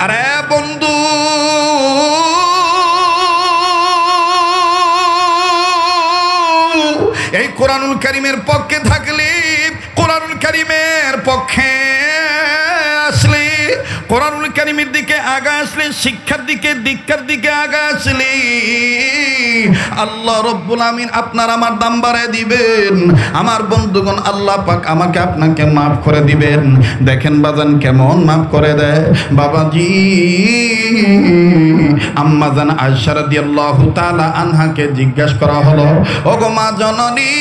আরে বন্ধু, এই কোরআনুল কারীমের পক্ষে থাকলে, কোরআনুল কারীমের পক্ষে আসলে, কোরআনুল কারীমের দিকে আগা আসলে, শিক্ষার দিকে, দীক্ষার দিকে আগা আসলে আল্লাহ রব্বুল আমিন আপনার আমার দাম বাড়ায় দিবেন। আমার বন্ধুগণ, আল্লাহ পাক আমাকে আপনাকে মাফ করে দিবেন। দেখেন বাজান কেমন মাফ করে দেয়। বাবাজি, আম্মাজান আয়েশা রাদিয়াল্লাহু তাআলা আনহাকে জিজ্ঞাসা করা হলো, ওগো মা জননী,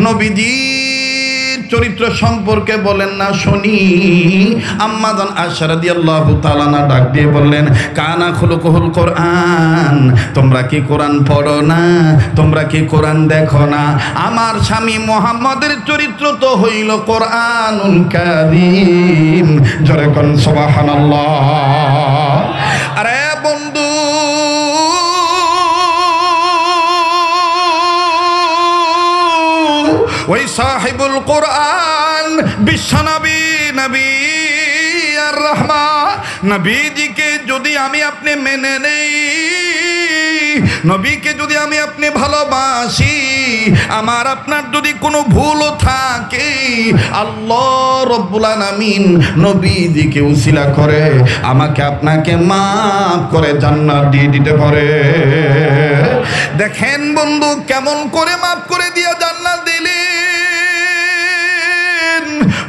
নবীজি চরিত্র সম্পর্কে বলেন না শুনি। আম্মাজান আয়েশা রাদিয়াল্লাহু তাআলা না ডাক দিয়ে বললেন, কানা খুলুকুল কোরআন, তোমরা কি কোরআন পড়ো না? তোমরা কি কোরআন দেখো না? আমার স্বামী মুহাম্মদের চরিত্র তো হইল কোরআনুল কারীম। জোরে কোন সুবহানাল্লাহ। আরে বন্ধু, ওই সাহিবুল কোরআন বিশ্বনবী, নবী আর রহমা, নবীজিকে যদি আমি আপনি মেনে নেই, নবীকে যদি আমি আপনি ভালোবাসি, আমার আপনার যদি কোনো ভুলও থাকে, আল্লাহ রব্বুল আলামিন নবীজিকে উসিলা করে আমাকে আপনাকে মাফ করে জান্নাত দিয়ে দিতে পারে। দেখেন বন্ধু কেমন করে মাফ করে দিয়া জান্নাত দিলেন।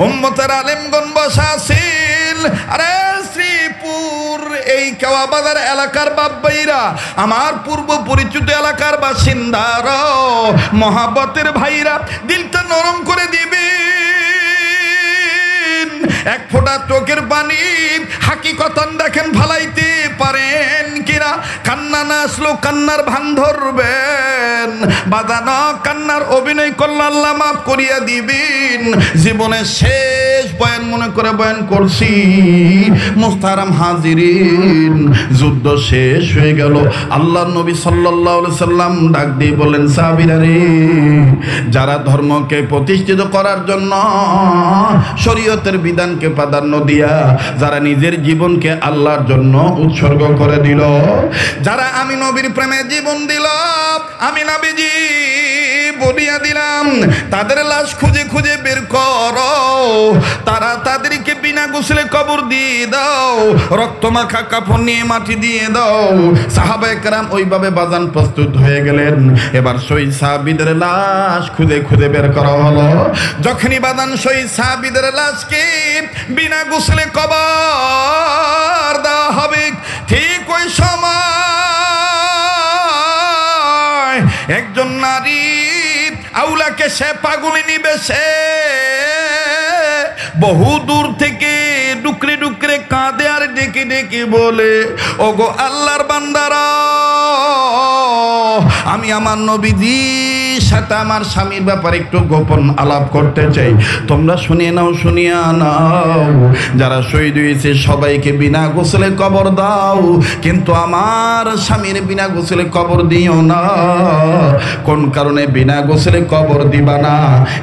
উম্মতের আলেমগণ বসা আছেন। আরে শ্রীপুর এই কেওয়া বাজার এলাকার বাব্বাইরা, আমার পূর্ব পরিচিত এলাকার বাসিন্দারা, মহাব্বতের ভাইরা, দিলটা নরম করে দিবেন। এক ফোঁটা চোখের পানি হাকিকতান দেখেন ফালাইতে পারেন কিনা। কান্না না আসলো কান্নার ভান ধরবেন। বাজানো কান্নার অভিনয় করলে আল্লাহ মাফ করিয়া দিবেন। জীবনের শেষ বয়ান মনে করে বয়ান করছি। মুহতারাম হাজিরিন, যুদ্ধ শেষ হয়ে গেল। আল্লাহর নবী সাল্লাল্লাহু আলাইহি সাল্লাম ডাক দিয়ে বললেন, সাহাবীরা রে, যারা ধর্মকে প্রতিষ্ঠিত করার জন্য শরীয়তের বিধানকে প্রাধান্য দিয়া যারা নিজের জীবনকে আল্লাহর জন্য উৎসর্গ করে দিল, যারা আমি নবীর প্রেমে জীবন দিল, আমি নবীজি বলিয়া দিলাম, তাদের লাশ খুঁজে খুঁজে বের করো। তারা তাদেরকে বিনা গোসলে কবর দিয়ে দাও, রক্ত মাখা কাফন নিয়ে মাটি দিয়ে দাও। সাহাবায়ে কেরাম ওইভাবে বাজান প্রস্তুত হয়ে গেলেন। এবার শহীদ সাহাবীদের লাশ খুঁজে খুঁজে বের করা হলো। যখনই বাজান শহীদ সাহাবীদের লাশকে বিনা গোসলে কবর দেওয়া হবে, ঠিক ওই সময় একজন নারী আউলাকে সে পাগলি নিবে, সে বহু দূর থেকে ডুকরে ডুকরে কাঁদে আর ডেকে ডেকে বলে, ওগো আল্লাহর বান্দারা, আমি আমার নবীজির সাথে আমার স্বামীর ব্যাপারে একটু গোপন আলাপ করতে চাই। তোমরা শুনিয়ে নাও, শুনিয়া নাও। যারা শহীদ হয়েছে সবাইকে বিনা গোসলে কবর দাও, কিন্তু আমার স্বামীর বিনা গোসলে কবর দিও না। কোন কারণে বিনা গোসলে কবর দিবা না?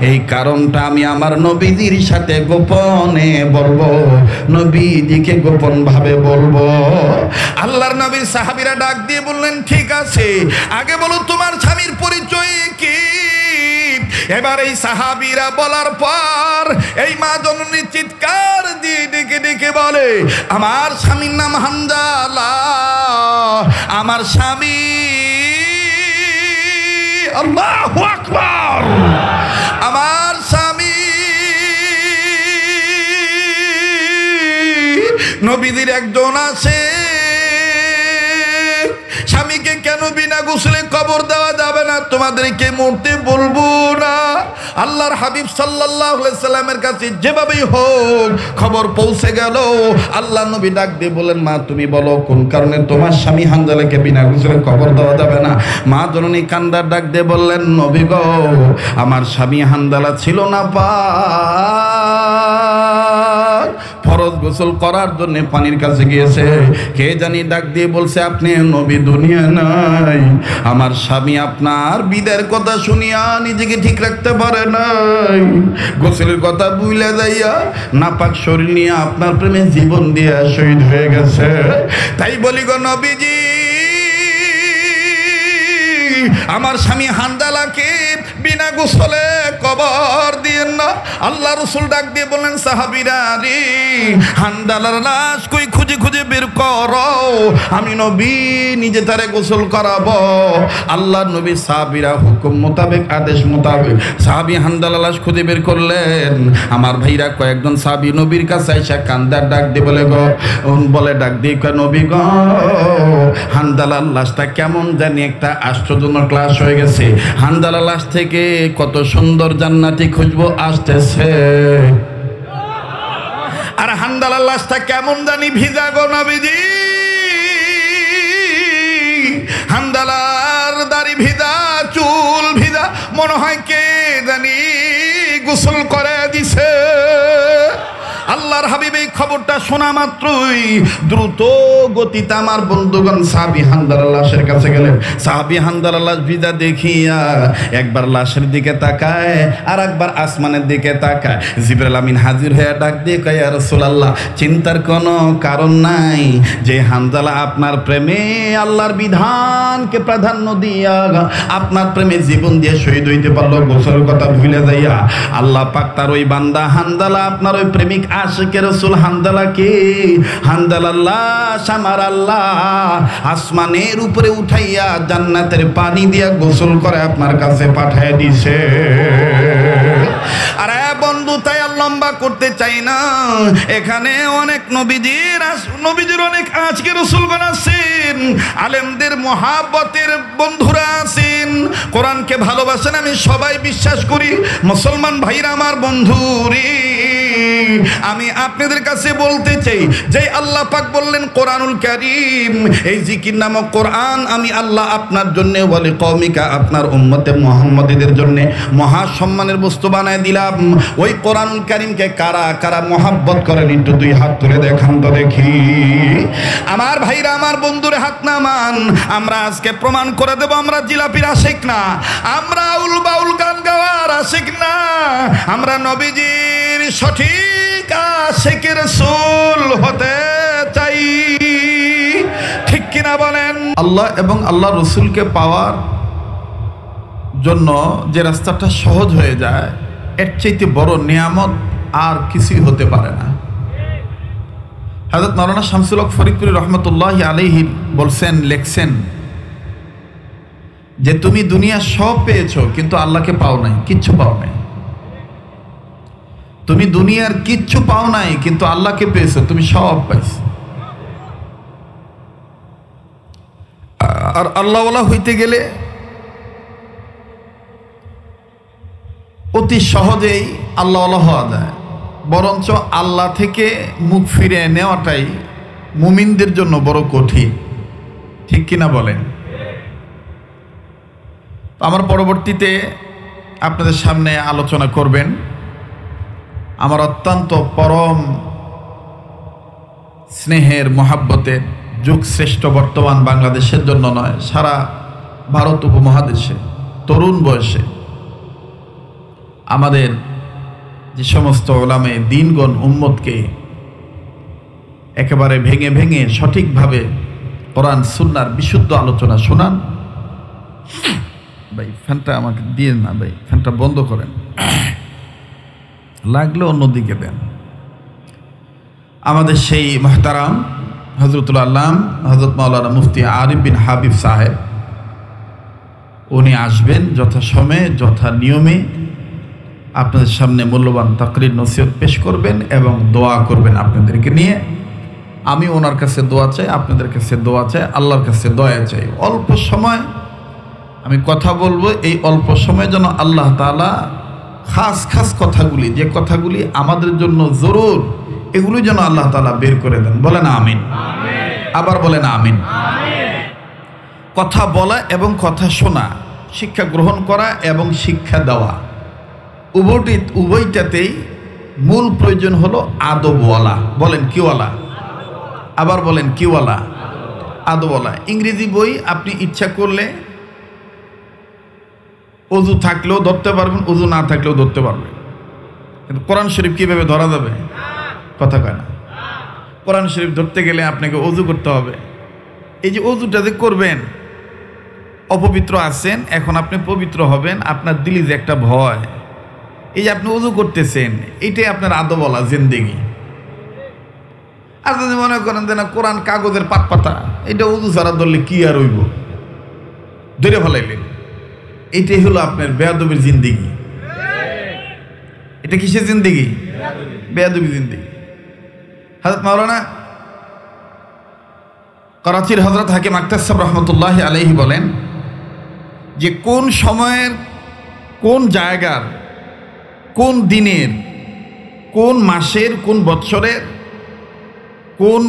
এই কারণটা আমি আমার নবীজির সাথে গোপনে বলবো, নবীজিকে গোপন ভাবে বলবো। আল্লাহর নবীর সাহাবীরা ডাক দিয়ে বললেন, ঠিক আছে, আগে বলো তোমার স্বামীর পরিচয় কি? এবার এই সাহাবীরা বলার পর এই মা জননী চিৎকার দিয়ে ডেকে ডেকে বলে, আমার স্বামীর নাম হানজালা, আমার স্বামী, আল্লাহু আকবার, আমার স্বামী নবীদের একজন আছে। স্বামীকে কেন বিনা গোসলে কবর দেওয়া যাবে না তোমাদেরকে মরতে বলবো না। আল্লাহর হাবিব সাল্লাল্লাহু আলাইহি সাল্লামের কাছে যেভাবেই হোক খবর পৌঁছে গেল। আল্লাহ নবী ডাক দিয়ে বলেন, মা তুমি বলো কোন কারণে তোমার স্বামী হানজালাকে বিনা গোসলে কবর দেওয়া যাবে না? মা জননী কান্দার ডাক দিয়ে বললেন, নবী গো, আমার স্বামী হানজালা ছিল না পা ফরজ গোসল করার জন্য পানির কাছে গিয়েছে। কে জানি ডাক দিয়ে বলছে, আপনি নবী দুনিয়া নাই। আমার স্বামী আপনার বিদায়ের কথা শুনিয়া নিজেকে ঠিক রাখতে পারে নাই, গোসলের কথা ভুলে যাইয়া নাপাক শরীর নিয়ে আপনার প্রেমে জীবন দিয়ে শহীদ হয়ে গেছে। তাই বলি গো নবীজি, আমার স্বামী হানজালাকে বিনা গোসলে কবর দিয়েন না। আল্লাহ রাসূল ডাক দিয়ে বললেন, সাহাবীরা রে, হানজালার লাশ কই খুঁজে খুঁজে বের করো, আমি নবী নিজে তারে গোসল করাবো। আল্লাহ নবী সাহাবীরা হুকুম মোতাবেক, আদেশ মোতাবেক সাহাবী হানজালার লাশ খুঁজে বের করলেন। আমার ভাইরা কয়েকজন সাহাবী নবীর কাছে এসে কান্দার ডাক দিয়ে বলে ডাক দিয়ে নবী গো, হানজালার লাশটা কেমন জানি একটা আশ্চর্যজনক লাশ হয়ে গেছে। হানজালার লাশ থেকে কত সুন্দর জান্নাতি খুশবু আসতেছে, আর হানজালার লাশটা কেমন জানি ভিজা গো নবীজি। হানজালার দাড়ি ভিজা, চুল ভিজা, মনে হয় কে জানি গোসল করে দিছে। আল্লাহর হাবিব এই খবরটা শোনা মাত্রই দ্রুত গতিতে আমার বন্ধুগণ সাহাবী হানজালার লাশের কাছে গেলেন। সাহাবী হানজালার লাশ ভিজা দেখিয়া একবার লাশের দিকে তাকায়, আর একবার আসমানের দিকে তাকায়। জিবরাইল আমিন হাজির হয়ে ডাক দিয়ে কয়, ইয়া রাসূলুল্লাহ, চিন্তার কোনো কারণ নাই, যে হানজালা আপনার প্রেমে আল্লাহর বিধানকে প্রাধান্য দিয়া আপনার প্রেমে জীবন দিয়ে শহীদ হইতে পারলো গোসলের কথা ভুলে যাইয়া। আল্লাহ পাক তার ওই বান্দা হানজালা, আপনার ওই প্রেমিক আশিকে রাসূল হানজালাকে, হানজালার লাশ আমার আল্লাহ আসমানের উপরে উঠাইয়া জান্নাতের পানি দিয়া গোসল করে আপনার কাছে পাঠিয়ে দিছে। আরে বন্ধু, তাই আর লম্বা করতে চাই না, এখানে অনেক নবীজির অনেক আজকে রাসূলগণ আছেন, আলেমদের মহাব্বতের বন্ধুরা আছেন, কোরআনকে ভালোবাসেন, আমি সবাই বিশ্বাস করি। মুসলমান ভাইরা আমার বন্ধুরে, আমি আপনাদের কাছে বলতে চাই যে আল্লাহ পাক বললেন কোরআনুল কারীম, এই জিকির নামক কোরআন আমি আল্লাহ আপনার জন্য বলে কওমিকা, আপনার উম্মতে মুহাম্মাদীদের জন্য মহা সম্মানের বস্তু বানায় দিলাম। ওই কোরআনুল কারীমকে কারা কারা মহব্বত করেন একটু দুই হাত তুলে দেখান তো দেখি। আমার ভাইরা, আমার বন্ধুরে হাত নামান। আমরা আজকে প্রমাণ করে দেব আমরা জিলাপির আশিক না, আমরা আউল বাউল গান গাওয়ার আশিক না, আমরা নবীজির সঠিক আশিক রাসূল হতে চাই। ঠিক কিনা বলেন? আল্লাহ এবং আল্লাহ রাসূলকে পাওয়ার জন্য যে রাস্তাটা সহজ হয়ে যায়, এর চাইতে বড় নিয়ামত আর কিছুই হতে পারে না। হযরত মাওলানা শামসুল হক ফরিদপুরি রহমতুল্লাহি আলাইহি বলছেন, লেখছেন যে তুমি দুনিয়া সব পেয়েছো কিন্তু আল্লাহকে পাও নাই, কিচ্ছু পাও নাই। তুমি দুনিয়ার কিচ্ছু পাও নাই কিন্তু আল্লাহকে পেয়েছো, তুমি সব পাইছো। আর আল্লাহওয়ালা হইতে গেলে অতি সহজেই আল্লাহওয়ালা হওয়া যায়, বরঞ্চ আল্লাহ থেকে মুখ ফিরে নেওয়াটাই মুমিনদের জন্য বড় কঠিন। ঠিক কিনা বলেন? আমার পরবর্তীতে আপনাদের সামনে আলোচনা করবেন আমার অত্যন্ত পরম স্নেহের মহাব্বতের যুগ শ্রেষ্ঠ বর্তমান বাংলাদেশের জন্য নয়, সারা ভারত উপমহাদেশে তরুণ বয়সে আমাদের যে সমস্ত ওলামে দ্বীনগণ উম্মতকে একেবারে ভেঙে ভেঙে সঠিকভাবে কোরআন সুন্নাহর বিশুদ্ধ আলোচনা শোনান। ভাই ফ্যানটা আমাকে দিয়ে না, ভাই ফ্যানটা বন্ধ করেন, লাগলে অন্যদিকে দেন। আমাদের সেই মুহতারাম হযরতুল আল্লাম হযরত মাওলানা মুফতি আরিফ বিন হাবিব সাহেব, উনি আসবেন যথাসময়ে যথা নিয়মে আপনাদের সামনে মূল্যবান তাকরীর নসিহত পেশ করবেন এবং দোয়া করবেন আপনাদেরকে নিয়ে। আমি ওনার কাছে দোয়া চাই, আপনাদের কাছে দোয়া চাই, আল্লাহর কাছে দয়া চাই। অল্প সময় আমি কথা বলবো, এই অল্প সময় যেন আল্লাহ তাআলা খাস খাস কথাগুলি, যে কথাগুলি আমাদের জন্য জরুর, এগুলি যেন আল্লাহ তাআলা বের করে দেন। বলেন আমিন। আবার বলেন আমিন। কথা বলা এবং কথা শোনা, শিক্ষা গ্রহণ করা এবং শিক্ষা দেওয়া, উভয়টাতেই মূল প্রয়োজন হলো আদবওয়ালা। বলেন কিওয়ালা? আবার বলেন কিওয়ালা? আদবওয়ালা। ইংরেজি বই আপনি ইচ্ছা করলে অজু থাকলেও ধরতে পারবেন, অজু না থাকলেও ধরতে পারবেন, কিন্তু কোরআন শরীফ কিভাবে ধরা যাবে? কথা কয় না। কোরআন শরীফ ধরতে গেলে আপনাকে অজু করতে হবে। এই যে অজুটা যে করবেন, অপবিত্র আছেন, এখন আপনি পবিত্র হবেন, আপনার দিলে যে একটা ভয়, এই যে আপনি অজু করতেছেন, এটাই আপনার আদবওয়ালা জিন্দেগি। আর যদি মনে করেন যে না কোরআন কাগজের পাত পাতা, এটা অজু ছাড়া ধরলে কি আর হইব, ধরে ফেলাইলেন, এটাই হলো আপনার বেয়াদবির জিন্দেগি। এটা কিসের জিন্দেগি? বেয়াদবি জিন্দেগি। হযরত মাওলানা করাচির হযরত হাকিম আখতার সাহেব রহমতুল্লাহ আলাইহি বলেন যে কোন সময়ের, কোন জায়গার, কোন দিনের, কোন মাসের, কোন বৎসরের, কোন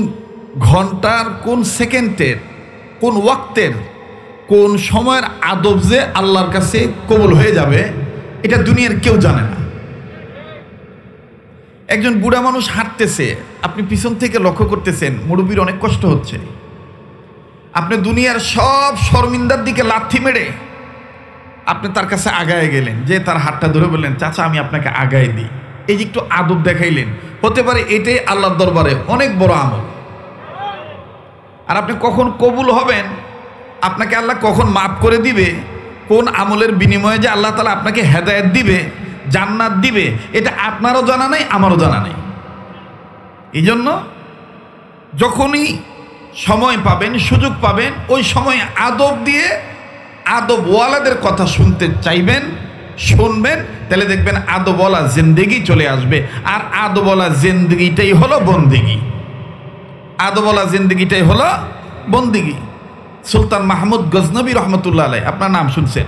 ঘন্টার, কোন সেকেন্ডের, কোন ওয়াক্তের, কোন সময়ের আদব যে আল্লাহর কাছে কবুল হয়ে যাবে, এটা দুনিয়ার কেউ জানে না। একজন বুড়া মানুষ হাঁটতেছে, আপনি পিছন থেকে লক্ষ্য করতেছেন মুরব্বীর অনেক কষ্ট হচ্ছে, আপনি দুনিয়ার সব শর্মিন্দার দিকে লাথি মেরে আপনি তার কাছে আগায় গেলেন, যে তার হাতটা ধরে বললেন চাচা আমি আপনাকে আগায় দিই, এই যে একটু আদব দেখাইলেন, হতে পারে এটাই আল্লাহর দরবারে অনেক বড় আমল। আর আপনি কখন কবুল হবেন, আপনাকে আল্লাহ কখন মাফ করে দিবে, কোন আমলের বিনিময়ে যে আল্লাহ তাআলা আপনাকে হেদায়েত দিবে, জান্নাত দিবে, এটা আপনারও জানা নেই, আমারও জানা নেই। এই জন্য যখনই সময় পাবেন, সুযোগ পাবেন, ওই সময় আদব দিয়ে আদবওয়ালাদের কথা শুনতে চাইবেন, শুনবেন, তাহলে দেখবেন আদবওয়ালা জিন্দেগি চলে আসবে। আর আদবওয়ালা জিন্দেগিটাই হলো বন্দেগি। আদবওয়ালা জিন্দেগিটাই হলো বন্দেগি। সুলতান মাহমুদ গজনবী রহমতুল্লাহ আলাইহি, আপনার নাম শুনছেন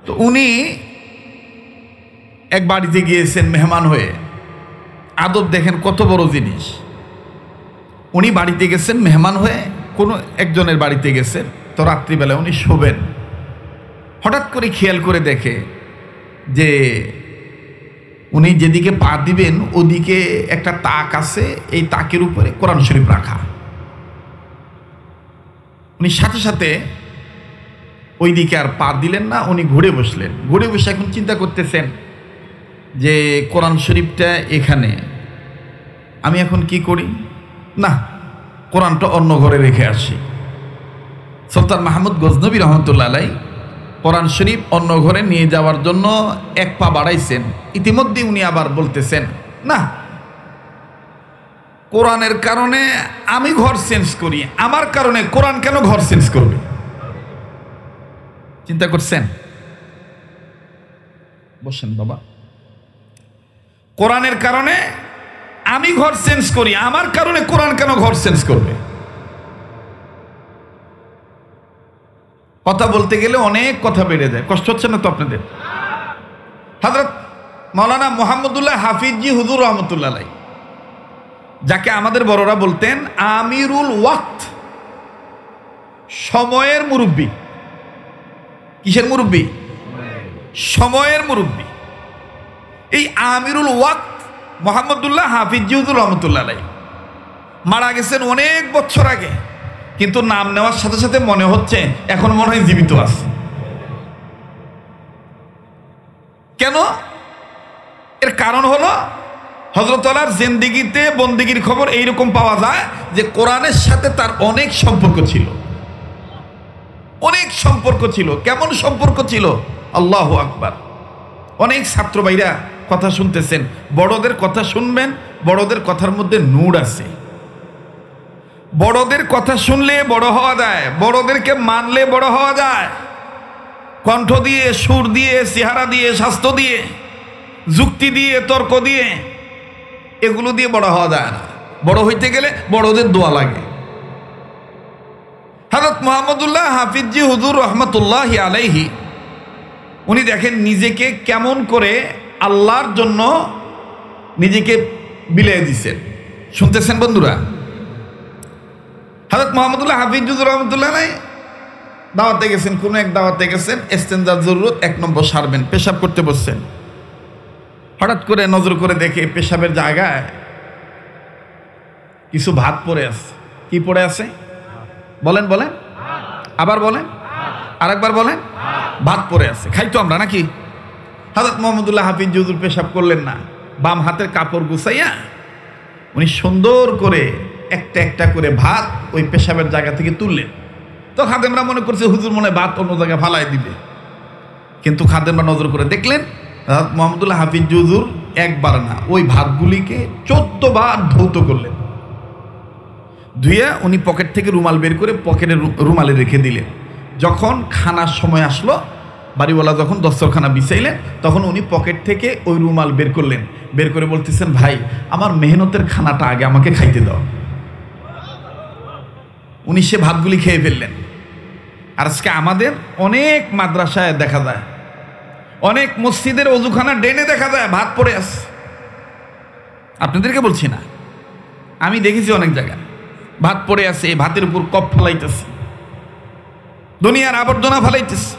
তো, উনি এক বাড়িতে গিয়েছেন মেহমান হয়ে। আদব দেখেন কত বড় জিনিস। উনি বাড়িতে গেছেন মেহমান হয়ে, কোনো একজনের বাড়িতে গেছেন, তো রাত্রিবেলা উনি শোবেন। হঠাৎ করে খেয়াল করে দেখে যে উনি যেদিকে পা দিবেন ওদিকে একটা তাক আছে, এই তাকের উপরে কোরআন শরীফ রাখা। উনি সাথে সাথে ওই দিকে আর পা দিলেন না, উনি ঘুরে বসলেন। ঘুরে বসে এখন চিন্তা করতেছেন যে কোরআন শরীফটা এখানে, আমি এখন কি করি, না কোরআনটা অন্য ঘরে রেখে আসি। সুলতান মাহমুদ গজনবী রহমতুল্লাহ আলাইহি কোরআন শরীফ অন্য ঘরে নিয়ে যাওয়ার জন্য এক পা বাড়াইছেন, ইতিমধ্যে উনি আবার বলতেছেন না কোরআনের কারণে আমি ঘর চেঞ্জ করি, আমার কারণে কোরআন কেন ঘর চেঞ্জ করবে? চিন্তা করছেন? বসেন বাবা। কোরআনের কারণে আমি ঘর চেঞ্জ করি, আমার কারণে কোরআন কেন ঘর চেঞ্জ করবে? কথা বলতে গেলে অনেক কথা বেড়ে যায়, কষ্ট হচ্ছে না তো আপনাদের? হযরত মাওলানা মুহাম্মদুল্লাহ হাফিজি হুজুর রহমতুল্লাহ আলাইহি, যাকে আমাদের বড়রা বলতেন আমিরুল ওয়াক্ত, সময়ের মুরব্বী। কিসের মুরব্বী? সময়ের মুরব্বী। এই আমিরুল ওয়াক্ত মুহাম্মদুল্লাহ হাফিজি হুজুর রহমতুল্লাহ আলাইহি মারা গেছেন অনেক বছর আগে, কিন্তু নাম নেওয়ার সাথে সাথে মনে হচ্ছে এখন মনে হয় জীবিত আছে। কেন? এর কারণ হলো হযরত আলার জিন্দেগিতে বন্দেগীর খবর এইরকম পাওয়া যায় যে কোরআনের সাথে তার অনেক সম্পর্ক ছিল, অনেক সম্পর্ক ছিল। কেমন সম্পর্ক ছিল? আল্লাহু আকবার। অনেক ছাত্র ভাইরা কথা শুনতেছেন, বড়দের কথা শুনবেন, বড়দের কথার মধ্যে নূর আছে। বড়দের কথা শুনলে বড় হওয়া যায়, বড়দেরকে মানলে বড় হওয়া যায়। কণ্ঠ দিয়ে, সুর দিয়ে, চেহারা দিয়ে, স্বাস্থ্য দিয়ে, যুক্তি দিয়ে, তর্ক দিয়ে, এগুলো দিয়ে বড় হওয়া যায় না। বড় হইতে গেলে বড়দের দোয়া লাগে। হযরত মুহাম্মদুল্লাহ হাফিজি হুজুর রহমতুল্লাহি আলাইহি, উনি দেখেন নিজেকে কেমন করে আল্লাহর জন্য নিজেকে বিলিয়ে দিচ্ছেন। শুনতেছেন বন্ধুরা? হযরত মুহাম্মদুল্লাহ হাফিজ হুজুর রহমতুল্লাহ আলাইহি দাওয়াতে গেছেন, কোনো এক দাওয়াতে গেছেন, ইস্তেনজার জরুরত 1 নম্বর সারবেন, পেশাব করতে বসছেন। হঠাৎ করে নজর করে দেখে পেশাবের জায়গায় কিছু ভাত পড়ে আছে। কি পড়ে আছে? বলেন বলেন, আবার বলেন, আরেকবার বলেন। ভাত পড়ে আছে। খাইতো আমরা নাকি? হযরত মুহাম্মদুল্লাহ হাফিজ হুজুর পেশাব করলেন না, বাম হাতের কাপড় গুছাইয়া উনি সুন্দর করে একটা একটা করে ভাত ওই পেশাবের জায়গা থেকে তুললেন। তো খাদেমরা মনে করছে হুজুর মনে ভাত অন্য জায়গায় ফালাই দিবে, কিন্তু খাদেমরা নজর করে দেখলেন মুহাম্মদুল্লাহ হাফিজ হুজুর একবার না ওই ভাতগুলিকে 14 বার ধৌত করলেন। ধুয়ে উনি পকেট থেকে রুমাল বের করে পকেটে রুমালে রেখে দিলেন। যখন খানার সময় আসলো, বাড়িওয়ালা যখন দস্তরখানা বিছাইলেন, তখন উনি পকেট থেকে ওই রুমাল বের করলেন। বের করে বলতেছেন, ভাই আমার মেহনতের খানাটা আগে আমাকে খাইতে দাও। উনি সে ভাতগুলি খেয়ে ফেললেন। আর আজকে আমাদের অনেক মাদ্রাসায় দেখা যায়, অনেক মসজিদের অজুখানা ডেনে দেখা যায় ভাত পড়ে আছে। আপনাদেরকে বলছি না, আমি দেখেছি অনেক জায়গায় ভাত পড়ে আছে, এই ভাতের উপর কপ ফেলাইতেছে, দুনিয়ার আবর্জনা ফেলাইতেছে।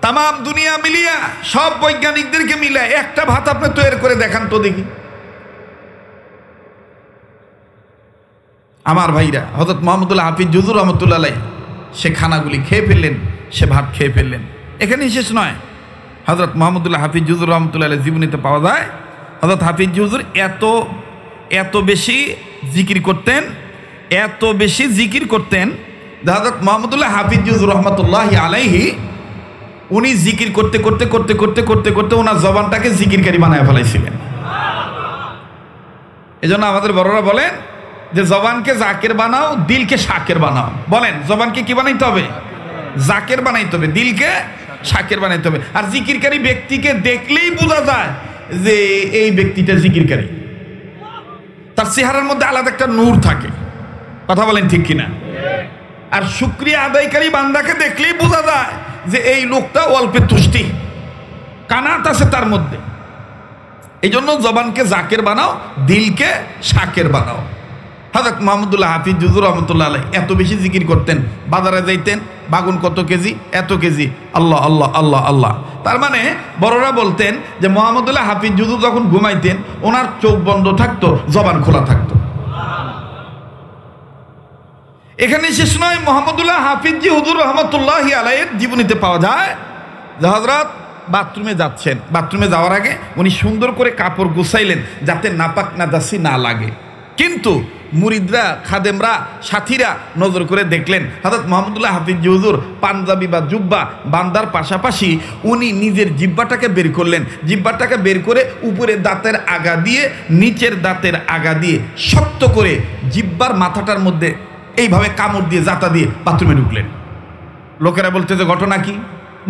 তাম দুনিয়া মিলিয়া সব বৈজ্ঞানিকদেরকে মিলে একটা ভাত আপনি তৈরি করে দেখান তো দেখি। আমার ভাইরা, হযরত মুহাম্মদুল্লাহ হাফিজ হুজুর রহমতুল্লাহ আলাইহি সে খানাগুলি খেয়ে ফেললেন, সে ভাত খেয়ে ফেললেন। এখানেই শেষ নয়, হযরত মুহাম্মদুল্লাহ হাফিজ হুজুর রহমতুল্লাহ আলাইহি জীবনীতে পাওয়া যায় হযরত হাফিজ হুজুর এত বেশি জিকির করতেন, এত বেশি জিকির করতেন। হযরত মুহাম্মদুল্লাহ হাফিজ হুজুর রহমতুল্লাহি আলাইহি উনি জিকির করতে করতে করতে করতে করতে করতে ওনার জবানটাকে জিকিরকারী বানায় ফেলাইছিলেন। এজন্য আমাদের বড়রা বলেন যে জবানকে জাকের বানাও, দিলকে শাকের বানাও। বলেন, জবানকে কি বানাইতে হবে? জাকের বানাইতে হবে, দিলকে শাকের বানাইতে হবে। আর জিকিরকারী ব্যক্তিকে দেখলেই বোঝা যায় যে এই ব্যক্তিটা জিকিরকারী, তার চেহারার মধ্যে আলাদা একটা নূর থাকে। কথা বলেন ঠিক কিনা? আর শুকরিয়া আদায়কারী বান্দাকে দেখলেই বোঝা যায় যে এই লোকটা অল্পে তুষ্টি, কানাত আছে তার মধ্যে। এই জন্য জবানকে জাকের বানাও, দিলকে শাকের বানাও। হযরত মুহাম্মদুল্লাহ হাফিজ হুজুর রহমতুল্লাহ আলাইহি এত বেশি জিকির করতেন, বাজারে যাইতেন, বাগুন কত কেজি, এত কেজি, আল্লাহ আল্লাহ আল্লাহ আল্লাহ। তার মানে বড়রা বলতেন যে মুহাম্মদুল্লাহ হাফিজ হুজুর যখন ঘুমাইতেন ওনার চোখ বন্ধ থাকতো, জবান খোলা থাকতো। এখানে শেষ নয়, মুহাম্মদুল্লাহ হাফিজ হুজুর রহমতুল্লাহি আলাইহির জীবনীতে পাওয়া যায় যে হযরত বাথরুমে যাচ্ছেন, বাথরুমে যাওয়ার আগে উনি সুন্দর করে কাপড় গুছাইলেন যাতে নাপাক নাজাসি না লাগে। কিন্তু মুরিদরা, খাদেমরা, সাথীরা নজর করে দেখলেন হযরত মুহাম্মদুল্লাহ হাফিজ হুজুর পাঞ্জাবি বা জুব্বা বান্দার পাশাপাশি উনি নিজের জিহ্বাটাকে বের করলেন। জিহ্বাটাকে বের করে উপরের দাঁতের আগা দিয়ে নিচের দাঁতের আগা দিয়ে শক্ত করে জিহ্বার মাথাটার মধ্যে এইভাবে কামড় দিয়ে জাতা দিয়ে বাথরুমে ঢুকলেন। লোকেরা বলতেছে ঘটনা কি?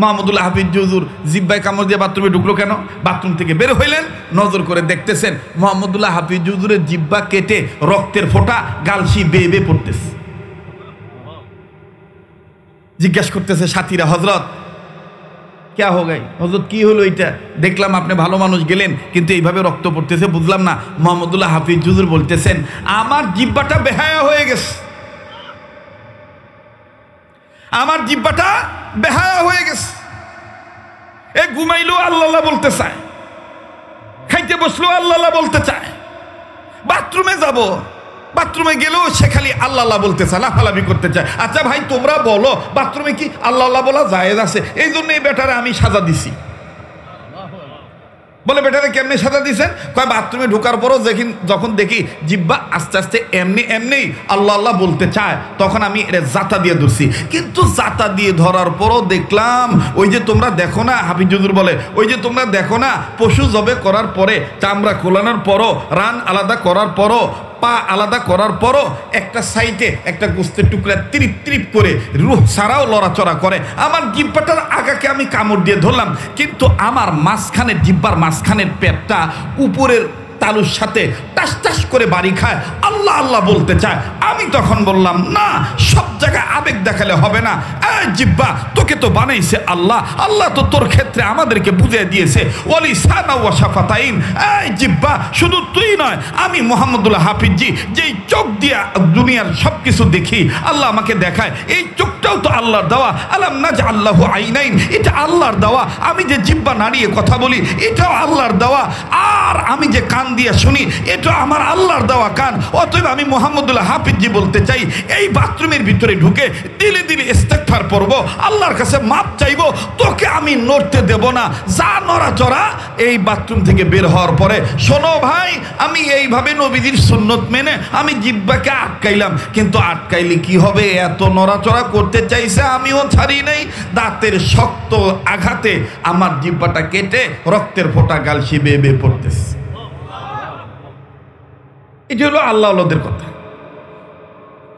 মুহাম্মদুল্লাহ হাফিজ হুজুর জিহ্বায় কামড় দিয়ে বাথরুমে ঢুকলো কেন? বাথরুম থেকে বের হইলেন, নজর করে দেখতেছেন মুহাম্মদুল্লাহ হাফিজ হুজুরের জিহ্বা কেটে রক্তের ফোঁটা গালসি বেয়ে বেয়ে পড়তেছে। জিজ্ঞাসা করতেছে সাথীরা, হযরত ক্যা হো গাই? হযরত কি হলো এটা? দেখলাম আপনি ভালো মানুষ গেলেন কিন্তু এইভাবে রক্ত পড়তেছে, বুঝলাম না। মুহাম্মদুল্লাহ হাফিজ হুজুর বলতেছেন আমার জিহ্বাটা বেহায়া হয়ে গেছে, আমার জিহ্বাটা বেহায়া হয়ে গেছে। এ ঘুমাইলো আল্লাহ বলতে চায়, খাইতে বসলো আল্লাহ বলতে চায়, বাথরুমে যাব, বাথরুমে গেলেও সে খালি আল্লাহ বলতে চায়, লাফালাফি করতে চায়। আচ্ছা ভাই তোমরা বলো বাথরুমে কি আল্লাহ বলা জায়েজ আছে? এই জন্য এই বেটারে আমি সাজা দিছি। বলে বেটারে কেমনি সাজা দিছেন? কয় বাথরুমে ঢোকার পরও যখন দেখি জিহ্বা আস্তে আস্তে এমনি আল্লাহ বলতে চায়, তখন আমি এটা জাতা দিয়ে ধরছি। কিন্তু জাতা দিয়ে ধরার পরও দেখলাম ওই যে তোমরা দেখো না, হাফিজ হুজুর বলে ওই যে তোমরা দেখো না পশু জবে করার পরে, চামড়া খোলানোর পরও, রান আলাদা করার পরও, পা আলাদা করার পরও একটা সাইডে একটা গোস্তের টুকরা ত্রিপ ত্রিপ করে রুহ ছাড়াও লড়াচড়া করে। আমার জিহ্বাটার আগাকে আমি কামড় দিয়ে ধরলাম, কিন্তু আমার মাঝখানের জিহ্বার মাঝখানের পেটটা উপরের তালুর সাথে টাস টাস করে বাড়ি খায়, আল্লাহ বলতে চায়। আমি তখন বললাম না, সব জায়গায় জায়গায় আবেগ দেখালে হবে না। এই জিহ্বা, তোকে তো বানাইছে আল্লাহ, আল্লাহ তো তোর ক্ষেত্রে আমাদেরকে বুঝিয়ে দিয়েছে ওয়ালিসানা ওয়া শাফাতাইন। এই জিহ্বা, শুধু তুই নয়, আমি মুহাম্মদুল্লাহ হাফিজি যেই চোখ দিয়া দুনিয়ার সব কিছু দেখি, আল্লাহ আমাকে দেখায়, এই চোখটাও তো আল্লাহর দেওয়া। আলাম নাজআল্লাহু আইনাইন, এটা আল্লাহর দেওয়া। আমি যে জিহ্বা নাড়িয়ে কথা বলি, এটাও আল্লাহর দেওয়া। আর আমি যে কান দিয়ে শুনি, এটা আমার আল্লাহর দেওয়া কান। অতএব আমি মুহাম্মদুল্লাহ হাফিজি বলতে চাই, এই বাথরুমের ভিতরে ঢুকে দিলে দিলে ইস্তেগফার পড়বো, আল্লাহর কাছে মাপ চাইবো, তোকে আমি নড়তে দেব না। যা নড়াচড়া এই বাথরুম থেকে বের হওয়ার পরে। শোনো ভাই, আমি এইভাবে নবীজির সুন্নত মেনে আমি জিহ্বাকে আটকাইলাম, কিন্তু আটকাইলে কি হবে? এত নড়াচড়া করতে চাইছে, আমিও ছাড়ি নাই। দাঁতের শক্ত আঘাতে আমার জিহ্বাটা কেটে রক্তের ফোঁটা গাল বেয়ে বেয়ে পড়তেছে। এটা হলো আল্লাহদের কথা।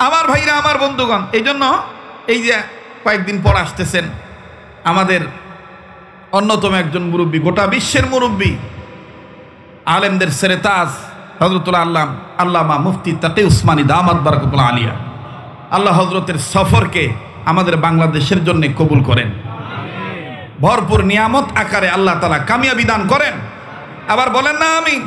আমার ভাইরা, আমার বন্ধুগণ, এই জন্য এই যে কয়েকদিন পর আসতেছেন আমাদের অন্যতম একজন মুরব্বী, গোটা বিশ্বের মুরব্বী, আলেমদের সেরেতাজ হযরতুল আল্লামা মুফতি তাকি উসমানী দামাত বারাকাতুল্লাহ আলিয়া, আল্লাহ হযরতের সফরকে আমাদের বাংলাদেশের জন্য কবুল করেন, ভরপুর নিয়ামত আকারে আল্লাহ তাআলা কামিয়াবি দান করেন। আবার বলেন না আমিন।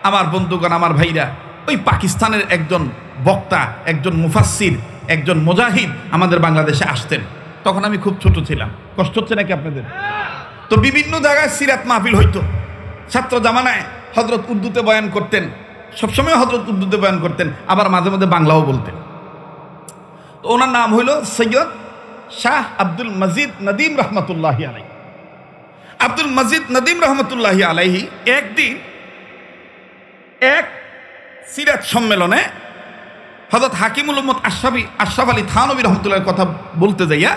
আমার বন্ধুগণ, আমার ভাইরা, ওই পাকিস্তানের একজন বক্তা, একজন মুফাসসির, একজন মুজাহিদ আমাদের বাংলাদেশে আসতেন। তখন আমি খুব ছোট ছিলাম। কষ্ট হচ্ছে নাকি আপনাদের? তো বিভিন্ন জায়গায় সিরাত মাহফিল হইতো। ছাত্র জামানায় হযরত উর্দুতে বয়ান করতেন, সবসময় হযরত উর্দুতে বয়ান করতেন, আবার মাঝে মাঝে বাংলাও বলতেন। তো ওনার নাম হইল সৈয়দ শাহ আব্দুল মজিদ নদীম রহমতুল্লাহি আলাইহি। আব্দুল মজিদ নদীম রহমতুল্লাহি আলাইহি একদিন এক সিরাত সম্মেলনে হযরত হাকিমুল উম্মত আশরাফ আলী থানভী রহমতুল্লাহর কথা বলতে যাইয়া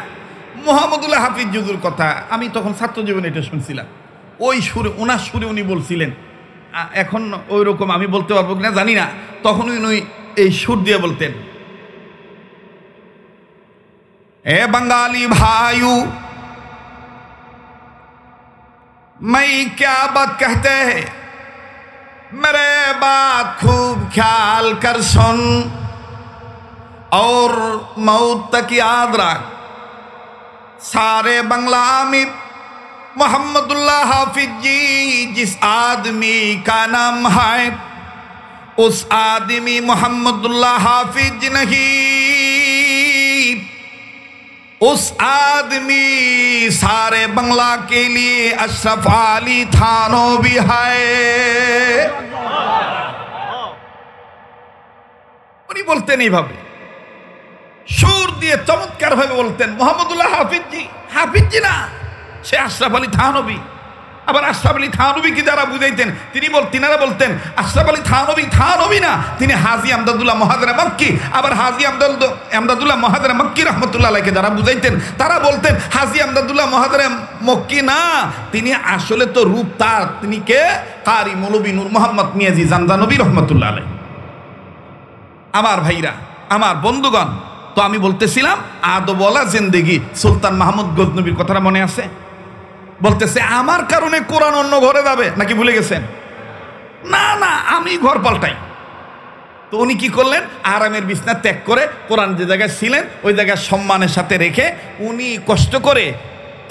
মুহাম্মদুল্লাহ হাফিজ হুজুর কথা, আমি তখন ছাত্র জীবনে এটা শুনছিলাম, ওই সুরে, ওনার সুরে উনি বলছিলেন। এখন ওই রকম আমি বলতে পারবো কিনা জানি না, তখন উনি এই সুর দিয়ে বলতেন, এ बंगाली भाइयों, मैं क्या बात कहते हैं, मेरे बात खूब ख्याल कर सुन और मौत तक याद रख। सारे बंगला में मोहम्मदुल्लाह हाफिज जी जिस आदमी का नाम है, उस आदमी मोहम्मदुल्लाह हाफिज नहीं, उस आदमी सारे बंगला के लिए अशरफ अली थानवी है। উনি বলতেন এইভাবে, সুর দিয়ে চমৎকার ভাবে বলতেন, মোহাম্মদুল্লাহ হাফিজ জি না, সে আশরাফ আলী থানভী। আবার আশরাফ আলী থানভী কি যারা বুঝাইতেন, তিনারা বলতেন আশরাফ আলী থানভী না, তিনি হাজী আমদাদুল্লাহ মুহাজির মক্কি। আবার হাজী আমদাদুল্লাহ মুহাজির মক্কি রহমতুল্লাহ আলাইহি যারা বুঝাইতেন, তারা বলতেন হাজী আমদাদুল্লাহ মুহাজির মক্কি না, তিনি আসলে তো রূপ তার, তিনি কে? কারি মৌলভী নূর মোহাম্মদ মিয়াজি জামদানবী রহমতুল্লাহ আলাইহি। আমার ভাইরা, আমার বন্ধুগণ, তো আমি বলতেছিলাম আদবওয়ালা জিন্দেগি, সুলতান মাহমুদ গজনবীর কথাটা মনে আছে? বলতেছে আমার কারণে কোরআন অন্য ঘরে যাবে নাকি ভুলে গেছেন? না না, আমি ঘর পাল্টাই। তো উনি কি করলেন? আরামের বিছনা ত্যাগ করে কোরআন যে জায়গায় ছিলেন ওই জায়গায় সম্মানের সাথে রেখে উনি কষ্ট করে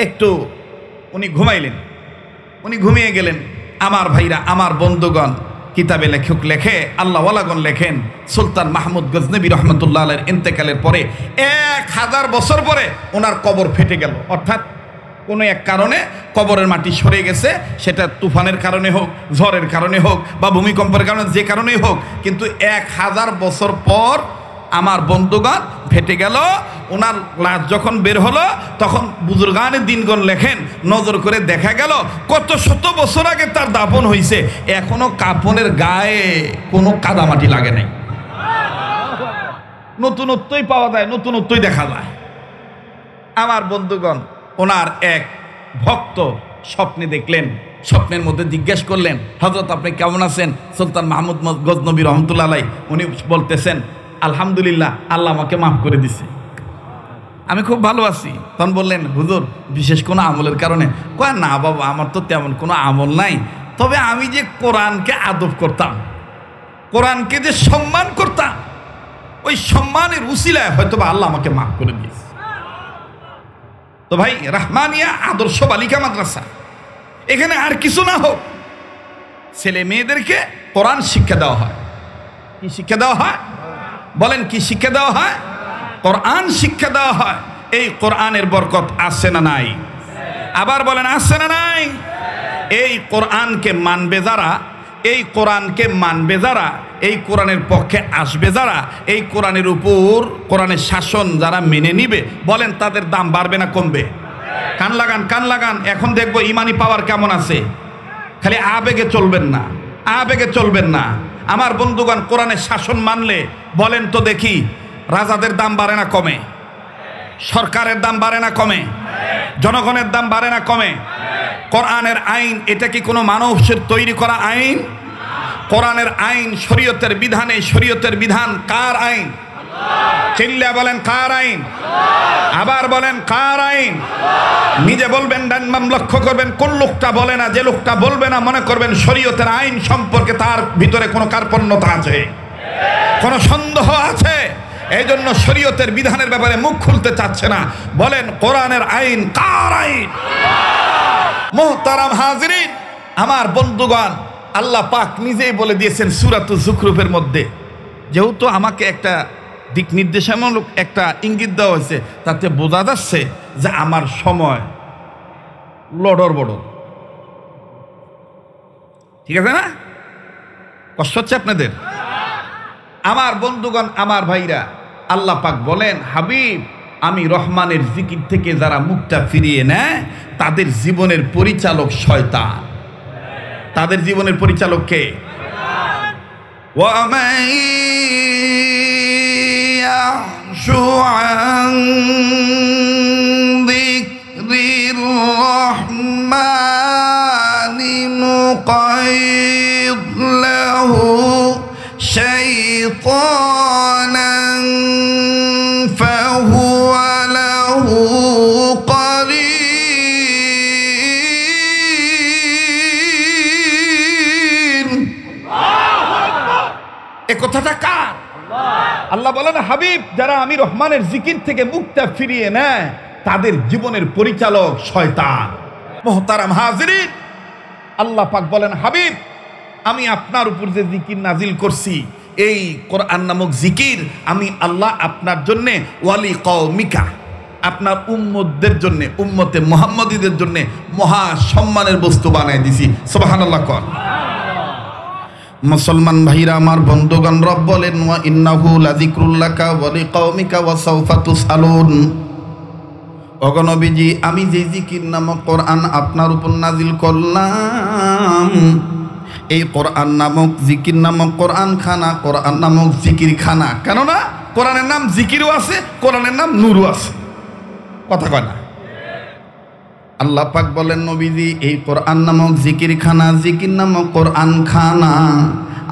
একটু উনি ঘুমাইলেন, উনি ঘুমিয়ে গেলেন। আমার ভাইরা, আমার বন্ধুগণ, কিতাবে লেখক লেখে, আল্লাহওয়ালাগণ লেখেন, সুলতান মাহমুদ গজনবী রহমতুল্লাহ আলাইহির ইন্তেকালের পরে 1000 বছর পরে ওনার কবর ফেটে গেল। অর্থাৎ কোনো এক কারণে কবরের মাটি সরে গেছে, সেটা তুফানের কারণে হোক, ঝড়ের কারণে হোক, বা ভূমিকম্পের কারণে, যে কারণেই হোক, কিন্তু 1000 বছর পর আমার বন্ধুগণ ফেটে গেল। ওনার লাশ যখন বের হলো তখন বুজুর্গানের দিনগণ লেখেন, নজর করে দেখা গেল কত শত বছর আগে তার দাফন হয়েছে, এখনো কাফনের গায়ে কোনো কাদামাটি লাগে নাই। নতুনত্বই পাওয়া যায়, নতুনত্বই দেখা যায়। আমার বন্ধুগণ, ওনার এক ভক্ত স্বপ্নে দেখলেন, স্বপ্নের মধ্যে জিজ্ঞেস করলেন, হযরত আপনি কেমন আছেন? সুলতান মাহমুদ গজনবী রহমতুল্লাহ আলাইহি উনি বলতেছেন, আলহামদুলিল্লাহ, আল্লাহ আমাকে মাফ করে দিছে, আমি খুব ভালো আছি। তখন বললেন, হুজুর বিশেষ কোনো আমলের কারণে? কয় না বাবা, আমার তো তেমন কোনো আমল নাই, তবে আমি যে কোরআনকে আদব করতাম, কোরআনকে যে সম্মান করতাম, ওই সম্মানের উসিলায় হয়তোবা আল্লাহ আমাকে মাফ করে দিয়েছে। তো ভাই, রাহমানিয়া আদর্শ বালিকা মাদ্রাসা, এখানে আর কিছু না হোক, ছেলে মেয়েদেরকে কোরআন শিক্ষা দেওয়া হয়। কি শিক্ষা দেওয়া হয় বলেন? কি শিক্ষা দেওয়া হয়? কোরআন শিক্ষা দেওয়া হয়। এই কোরআনের বরকত আছে না নাই? আবার বলেন, আছে না নাই? এই কোরআনকে মানবে যারা, এই কোরআনকে মানবে যারা, এই কোরআনের পক্ষে আসবে যারা, এই কোরআনের উপর কোরআনের শাসন যারা মেনে নিবে, বলেন তাদের দাম বাড়বে না কমবে? কান লাগান, কান লাগান। এখন দেখবো ইমানি পাওয়ার কেমন আছে। খালি আবেগে চলবেন না, আবেগে চলবেন না আমার বন্ধুগণ। কোরআনের শাসন মানলে বলেন তো দেখি, রাজাদের দাম বাড়ে না কমে? সরকারের দাম বাড়ে না কমে? জনগণের দাম বাড়ে না কমে? কোরআনের আইন এটা কি কোনো মানুষের তৈরি করা আইন? কোরআনের আইন শরীয়তের বিধানে, শরীয়তের বিধান কার আইন? চিল্লা বলেন, কার আইন? আবার বলেন, কার আইন? নিজে বলবেন, ডান বাম লক্ষ্য করবেন, কোন লোকটা বলে না। যে লোকটা বলবে না মনে করবেন শরীয়তের আইন সম্পর্কে তার ভিতরে কোনো কার্পণ্যতা আছে, কোনো সন্দেহ আছে। এই জন্য শরীয়তের বিধানের ব্যাপারে মুখ খুলতে চাচ্ছে না। বলেন, কোরআনের আইন কার আইন? মুহতারাম হাজিরিন, আমার বন্ধুগণ, আল্লাহ পাক নিজেই বলে দিয়েছেন সূরাতুজ যুখরুফের মধ্যে, যেহেতু আমাকে একটা দিক নির্দেশামূলক একটা ইঙ্গিত দেওয়া হয়েছে, তাতে বোঝা যাচ্ছে যে আমার সময় লড়র বড়। ঠিক আছে না? কষ্ট হচ্ছে আপনাদের? আমার বন্ধুগণ, আমার ভাইরা, আল্লাহ পাক বলেন, হাবিব, আমি রহমানের জিকির থেকে যারা মুখটা ফিরিয়ে নেয় তাদের জীবনের পরিচালক শয়তান। তাদের জীবনের পরিচালক কে? কথাটা কার? আল্লাহ বলেন, হাবিব, যারা আমি রহমানের জিকির থেকে মুখটা ফিরিয়ে নেয় তাদের জীবনের পরিচালক শয়তান। মুহতারাম হাজিরিন, আল্লাহ পাক বলেন, হাবিব, আমি আপনার উপর যে জিকির নাজিল করছি, এই কোরআন নামক জিকির আমি আল্লাহ আপনার জন্যে ওয়ালি কওমিকা, আপনার উম্মতদের জন্য, উম্মতে মুহাম্মাদীদের জন্য মহা সম্মানের বস্তু বানাই দিছি। সুবহানাল্লাহ কর। মুসলমান ভাইরা, আমার বন্ধুগণ, রব বলেন, ওয়া ইন্নাহু লাযিকরুল্লাকা ওয়া লিকাওমিকা ওয়া সাওফা তুসআলুন। ওগো নবীজি, আমি যে জিকির নামক কোরআন আপনার উপর নাজিল করলাম, এই কোরআন নামক জিকির নামক কোরআন খানা, কোরআন নামক জিকির খানা। কেননা কোরআনের নাম জিকিরও আছে, কোরআনের নাম নূরও আছে। কথা কয় না? আল্লাহ পাক বলেন, নবীজি, এই কোরআন নামক জিকির খানা, জিকির নামক কোরআন খানা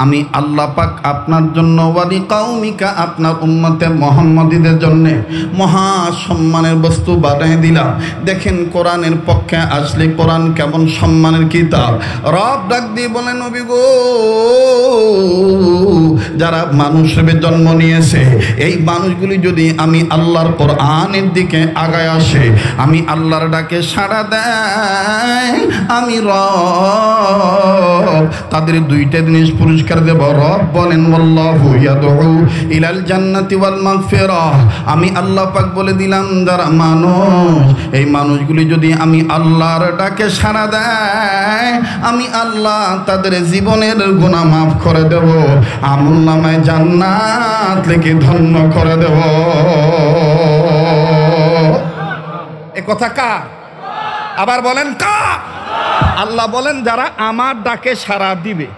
আমি আল্লাহ পাক আপনার জন্য ওয়ালি কওমিকা, আপনার উম্মতে মুহাম্মাদীদের জন্য মহা সম্মানের বস্তু বানিয়ে দিলাম। দেখেন, কোরআনের পক্ষে আসলে কোরআন কেমন সম্মানের কিতাব। রব ডাক দিয়ে বলে, নবী গো, যারা মানুষ হিসেবে জন্ম নিয়েছে, এই মানুষগুলি যদি আমি আল্লাহর কোরআনের দিকে আগায় আসে, আমি আল্লাহর ডাকে সাড়া দেয়, আমি রব তাদের দুইটা জিনিস পুরস্কার দেব। রব বলেন, আল্লাহু ইয়াদউ ইলাল জান্নাতি ওয়াল মাগফিরাহ। আমি আল্লাহ পাক বলে দিলাম, যারা মানুষ, এই মানুষগুলি যদি আমি আল্লাহর ডাকে সাড়া দেয়, আমি আল্লাহ তাদের জীবনের গুনাহ মাফ করে দেব, আমুলনামায় জান্নাত লিখে ধন্য করে দেব। এ কথা কার? আবার বলেন, কার? আল্লাহ বলেন, যারা আমার ডাকে সাড়া দিবে।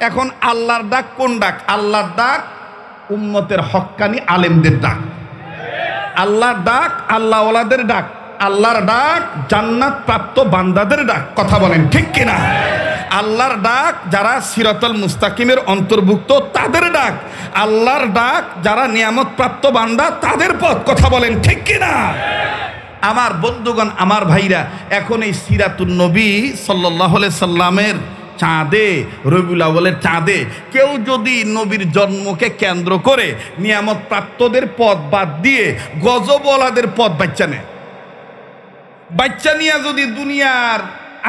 এখন আল্লাহর ডাক কোন ডাক? আল্লাহর ডাক উম্মতের হক্কানি আলেমদের ডাক। আল্লাহর ডাক আল্লাহ ওয়ালাদের ডাক। আল্লাহর ডাক জান্নাত প্রাপ্ত বান্দাদের ডাক। কথা বলেন ঠিক কিনা? আল্লাহর ডাক যারা সিরাতুল মুস্তাকিমের অন্তর্ভুক্ত তাদের ডাক। আল্লাহর ডাক যারা নিয়ামত প্রাপ্ত বান্দা তাদের পথ। কথা বলেন ঠিক কিনা? আমার বন্ধুগণ, আমার ভাইরা, এখন এই সিরাতুন নবী সাল্লাল্লাহু আলাইহি সাল্লামের চাঁদে, রবিউল আউয়ালের চাঁদে কেউ যদি নবীর জন্মকে কেন্দ্র করে নিয়ামত প্রাপ্তদের পদ বাদ দিয়ে গজবওয়ালাদের পদ বাচ্চা নেয়, বাচ্চা নিয়ে যদি দুনিয়ার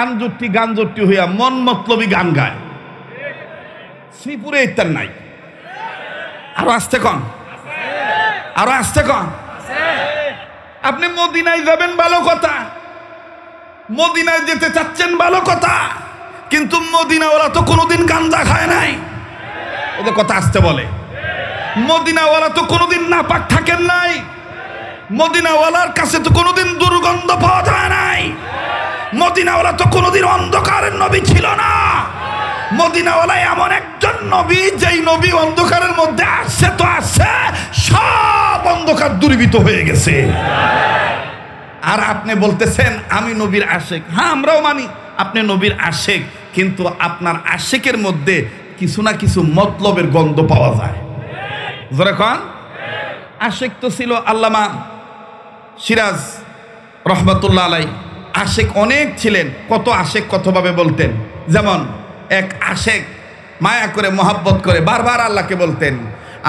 আনজুট্টি গানজট্টি হইয়া মন মতলবী গান গায়, শ্রীপুরে ইত্যার নাই। আরো আসতে কন, আরো আসতে কন। আপনি মদিনায় যাবেন ভালো কথা, মদিনায় যেতে চাচ্ছেন ভালো কথা, কিন্তু মদিনাওয়ালা তো কোনোদিন গাঞ্জা খায় নাই, ওদের কথা আসতে বলে। মদিনাওয়ালা তো কোনোদিন নাপাক থাকেন নাই, মদিনাওয়ালার কাছে তো কোনোদিন দুর্গন্ধ পাওয়া যায় নাই, মদিনাওয়ালা তো কোনোদিন অন্ধকারের নবী ছিল না। মদিনাওয়ালা এমন একজন নবী, যেই নবী অন্ধকারের মধ্যে আসছে তো আসছে, সব অন্ধকার দূরীভূত হয়ে গেছে। আর আপনি বলতেছেন আমি নবীর আশেক। হ্যাঁ, আমরাও মানি আপনি নবীর আশেক, কিন্তু আপনার আশেকের মধ্যে কিছু না কিছু মতলবের গন্ধ পাওয়া যায়। জোরে কন। আশেক তো ছিল আল্লামা সিরাজ রহমতুল্লাহ আলাই, আশেক অনেক ছিলেন। কত আশেক কতভাবে বলতেন। যেমন এক আশেক মায়া করে মোহাব্বত করে বারবার আল্লাহকে বলতেন,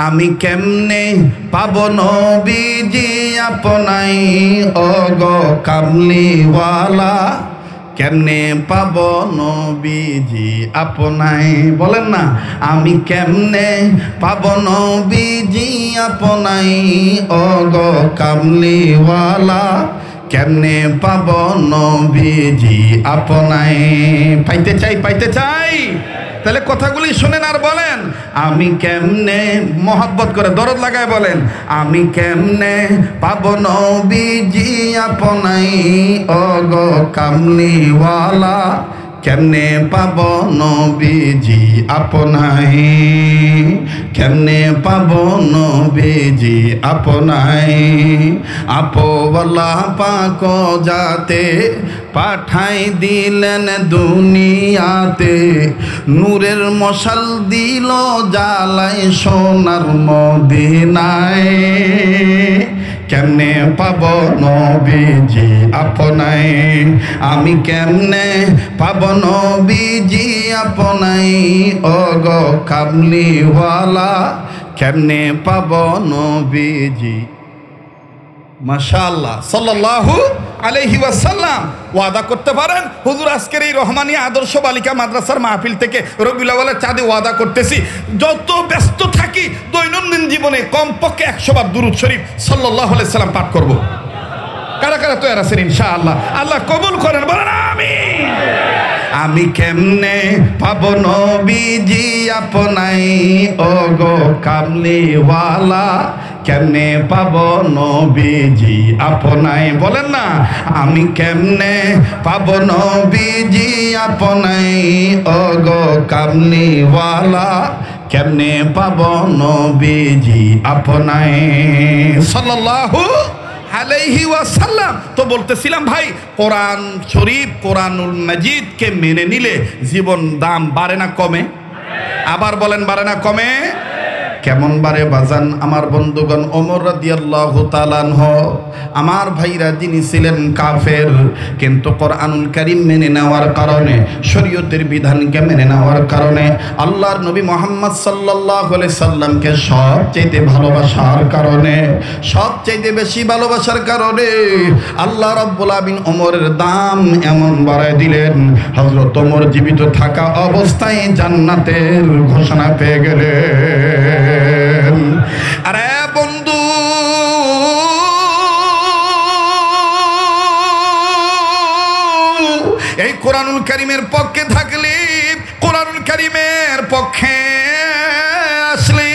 আমি কেমনে পাব নবীজি আপনাই ওগো কামলিওয়ালা, কেমনে পাব নবীজি আপনাই। বলেন না, আমি কেমনে পাব নবীজি আপনাই ওগো কামলিওয়ালা, কেমনে পাব নবীজি আপনাই। পাইতে চাই, পাইতে চাই। তাহলে কথাগুলি শুনেন আর বলেন, আমি কেমনে, মোহাব্বত করে দরদ লাগায় বলেন, আমি কেমনে পাব নবীজি আপনাই ওগো কামলিওয়ালা, কেমনে পাব নবীজি আপনাই, কেমনে পাব নবীজি আপনাই। আপওয়ালা পাক যাতে পাঠাই দিলেন দুনিয়াতে, নূরের মশাল দিল জ্বালাই সোনার মদিনায়, কেমনে পাব নবীজি আপনাই, আমি কেমনে পাব নবীজি আপনাই ওগো কামলিওয়ালা, কেমনে পাব নবীজি। মাশাআল্লাহ, সাল্লাল্লাহু আলাইহি ওয়াসাল্লাম ওয়াদা করতে পারেন, হুজুর আজকের এই রহমানিয়া আদর্শ বালিকা মাদ্রাসার মাহফিল থেকে রবিউল আউয়ালের চাঁদে ওয়াদা করতেছি, যত ব্যস্ত থাকি দৈনন্দিন জীবনে কমপক্ষে 100 বার দুরূদ শরীফ সাল্লাল্লাহু আলাইহি সাল্লাম পাঠ করব। কারা কারা তৈরি আছেন ইনশাআল্লাহ? আল্লাহ কবুল করেন, বলেন আমিন। আমি কেমনে পাব নবীজি আপনাই ওগো কামলিওয়ালা, কেমনে পাব নবীজি আপনাই। বলেন না, আমি কেমনে পাব নবীজি আপনাই ওগো কামলিওয়ালা, কেমনে পাব নবীজি আপনাই সাল্লাল্লাহু আলাইহি ওয়াসাল্লাম। তো বলতেছিলাম ভাই, কোরআন শরীফ, কোরআনুল মাজিদকে মেনে নিলে জীবন দাম বাড়ে না কমে? আবার বলেন, বাড়ে না কমে? কেমন বারে বাজান আমার বন্ধুগণ? ওমর রাদিয়াল্লাহু তাআলা আনহু, আমার ভাইরা, যিনি ছিলেন কাফের, কিন্তু কোরআনুল কারীম মেনে নেওয়ার কারণে, শরীয়তের বিধানকে মেনে নেওয়ার কারণে, আল্লাহর নবী মুহাম্মদ সাল্লাল্লাহু আলাইহি সাল্লামকে সবচেয়ে ভালোবাসার কারণে, সবচেয়ে বেশি ভালোবাসার কারণে আল্লাহ রাব্বুল আলামিন ওমরের দাম এমন বাড়ায় দিলেন, হযরত ওমর জীবিত থাকা অবস্থায় জান্নাতের ঘোষণা পেয়ে গেলেন। আরে বন্ধু, এই কোরআনুল কারীমের পক্ষে থাকলে, কোরআনুল কারীমের পক্ষে আসলে,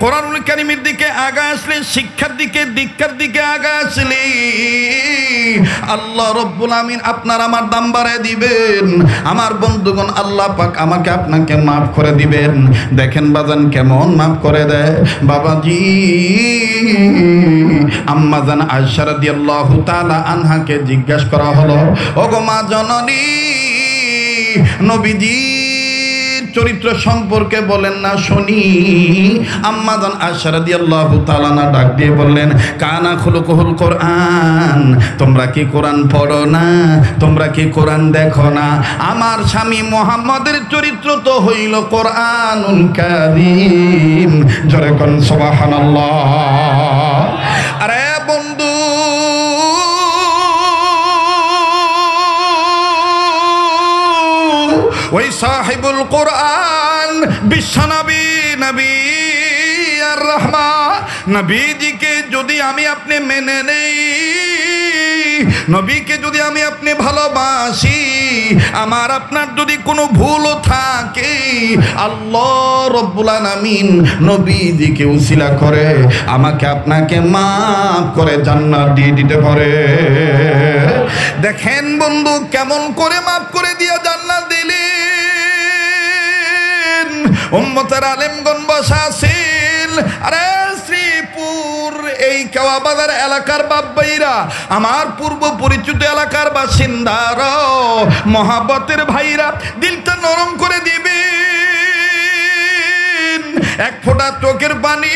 কোরআনুল কারীমের দিকে আগা আসলে, শিক্ষার দিকে, দীক্ষার দিকে আগা আসলে আল্লাহ রাব্বুল আমিন আপনার আমার দাম বাড়ায় দিবেন। আমার বন্ধুগণ, আল্লাহ পাক আমাকে আপনাকে মাফ করে দিবেন। দেখেন বাজান কেমন মাফ করে দেয়। বাবাজি, আম্মা জান আয়েশা রাদিয়াল্লাহু তাআলা আনহাকে জিজ্ঞাসা করা হলো, ওগো মা জননী, নবীজির চরিত্র সম্পর্কে বলেন না শুনি। আম্মা জান আয়েশা রাদিয়াল্লাহু তাআলা আনহা ডাক দিয়ে বললেন, কানা খুলুকুল কোরআন, তোমরা কি কোরআন পড়ো না? তোমরা কি কোরআন দেখো না? আমার স্বামী মুহাম্মদের চরিত্র তো হইল কোরআনুল কারীম। জোরে কোন সুবহানাল্লাহ। আরে বন্ধু, ওই সাহিবুল কোরআন বিশ্বনবী নবী আর রহমা নবীজিকে যদি আমি আপনি মেনে নেই, নবীকে যদি আমি আপনি ভালোবাসি, আমার আপনার যদি কোনো ভুলও থাকে, আল্লাহ রব্বুল আলামিন নবীজিকে উসিলা করে আমাকে আপনাকে মাফ করে জান্নাত দিয়ে দিতে পারে। দেখেন বন্ধু, কেমন করে মাফ করে দিয়া জান্নাত দিলেন। উম্মতের আলেমগণ বসা আছেন। আরে শ্রীপুর এই কেওয়া বাজার এলাকার বাব্বাইরা, আমার পূর্ব পরিচিত এলাকার বাসিন্দারা, মহাব্বতের ভাইরা, দিলটা নরম করে দিবেন। এক ফোঁটা চোখের পানি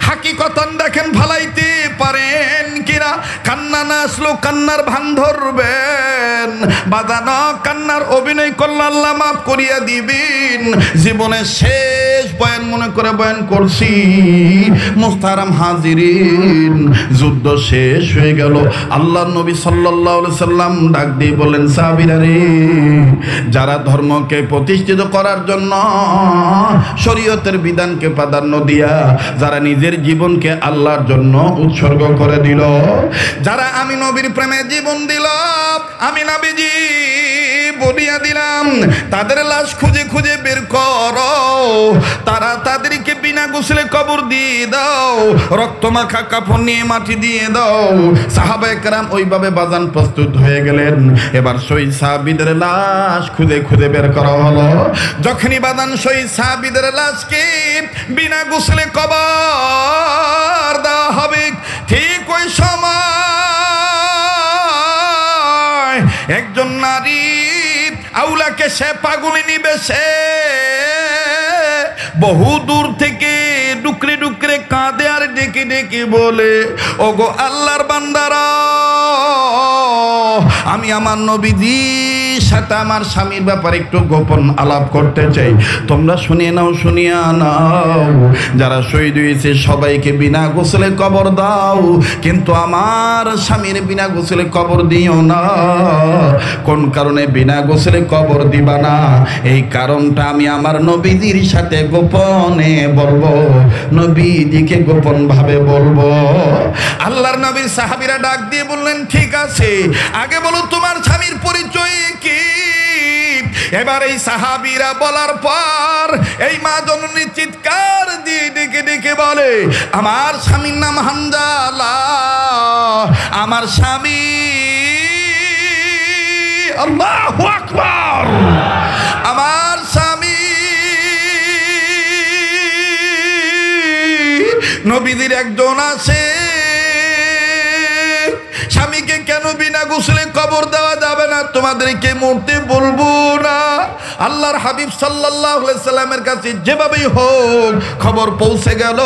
হাকিকতান দেখেন ফালাইতে পারেন কিনা? কান্না না আসলেও কান্নার ভান ধরবেন। বাজানো কান্নার অভিনয় করলে আল্লাহ মাফ করিয়া দিবেন। জীবনের শেষ বয়ান মনে করে বয়ান করছি। মুহতারাম হাজিরিন, যুদ্ধ শেষ হয়ে গেল। আল্লাহ নবী সাল্লাল্লাহু আলাইহি সাল্লাম ডাক দিয়ে বললেন, সাহাবীরা রে, যারা ধর্মকে প্রতিষ্ঠিত করার জন্য শরীয়তের বিধানকে প্রাধান্য দিয়া যারা নিজের জীবনকে আল্লাহর জন্য উৎসর্গ করে দিল, যারা আমি নবীর প্রেমে জীবন দিল, আমি নবীজি বলিয়া দিলাম, তাদের লাশ খুঁজে খুঁজে বের করো। তারা তাদেরকে বিনা গোসলে কবর দিয়ে দাও, রক্ত মাখা কাফন নিয়ে মাটি দিয়ে দাও। সাহাবায়ে কেরাম ওইভাবে বাজান প্রস্তুত হয়ে গেলেন। এবার শহীদ সাহাবীদের লাশ খুঁজে খুঁজে বের করা হলো। যখনই বাজান শহীদ সাহাবীদের লাশকে বিনা গোসলে কবর দেওয়া হবে, ঠিক ওই সময় একজন নারী আউলাকে সে পাগলি নিবে, সে বহু দূর থেকে ডুকরে ডুকরে কাঁদে আর ডেকে ডেকে বলে, ওগো আল্লাহর বান্দারা, আমি আমার নবীজির সাথে আমার স্বামীর ব্যাপারে একটু গোপন আলাপ করতে চাই। তোমরা শুনিয়ে নাও, শুনিয়া নাও। যারা শহীদ হয়েছে সবাইকে বিনা গোসলে কবর দাও, কিন্তু আমার স্বামীর বিনা গোসলে কবর দিও না। কোন কারণে বিনা গোসলে কবর দিবা না? এই কারণটা আমি আমার নবীজির সাথে গোপনে বলবো, নবীজিকে গোপন ভাবে বলবো। আল্লাহর নবীর সাহাবীরা ডাক দিয়ে বললেন, ঠিক আছে, আগে বলো তোমার স্বামীর পরিচয় কি? এবার এই সাহাবীরা বলার পর এই মা জননী চিৎকার দিয়ে ডেকে ডেকে বলে, আমার স্বামীর নাম হানজালা। আমার স্বামী, আল্লাহু আকবার, আমার স্বামী নবীদের একজন আছে। স্বামীকে কেন বিনা গোসলে কবর দেওয়া যাবে না তোমাদেরকে মরতে বলবো না। আল্লাহর হাবিব সাল্লাল্লাহু আলাইহি সাল্লামের কাছে যেভাবেই হোক খবর পৌঁছে গেল।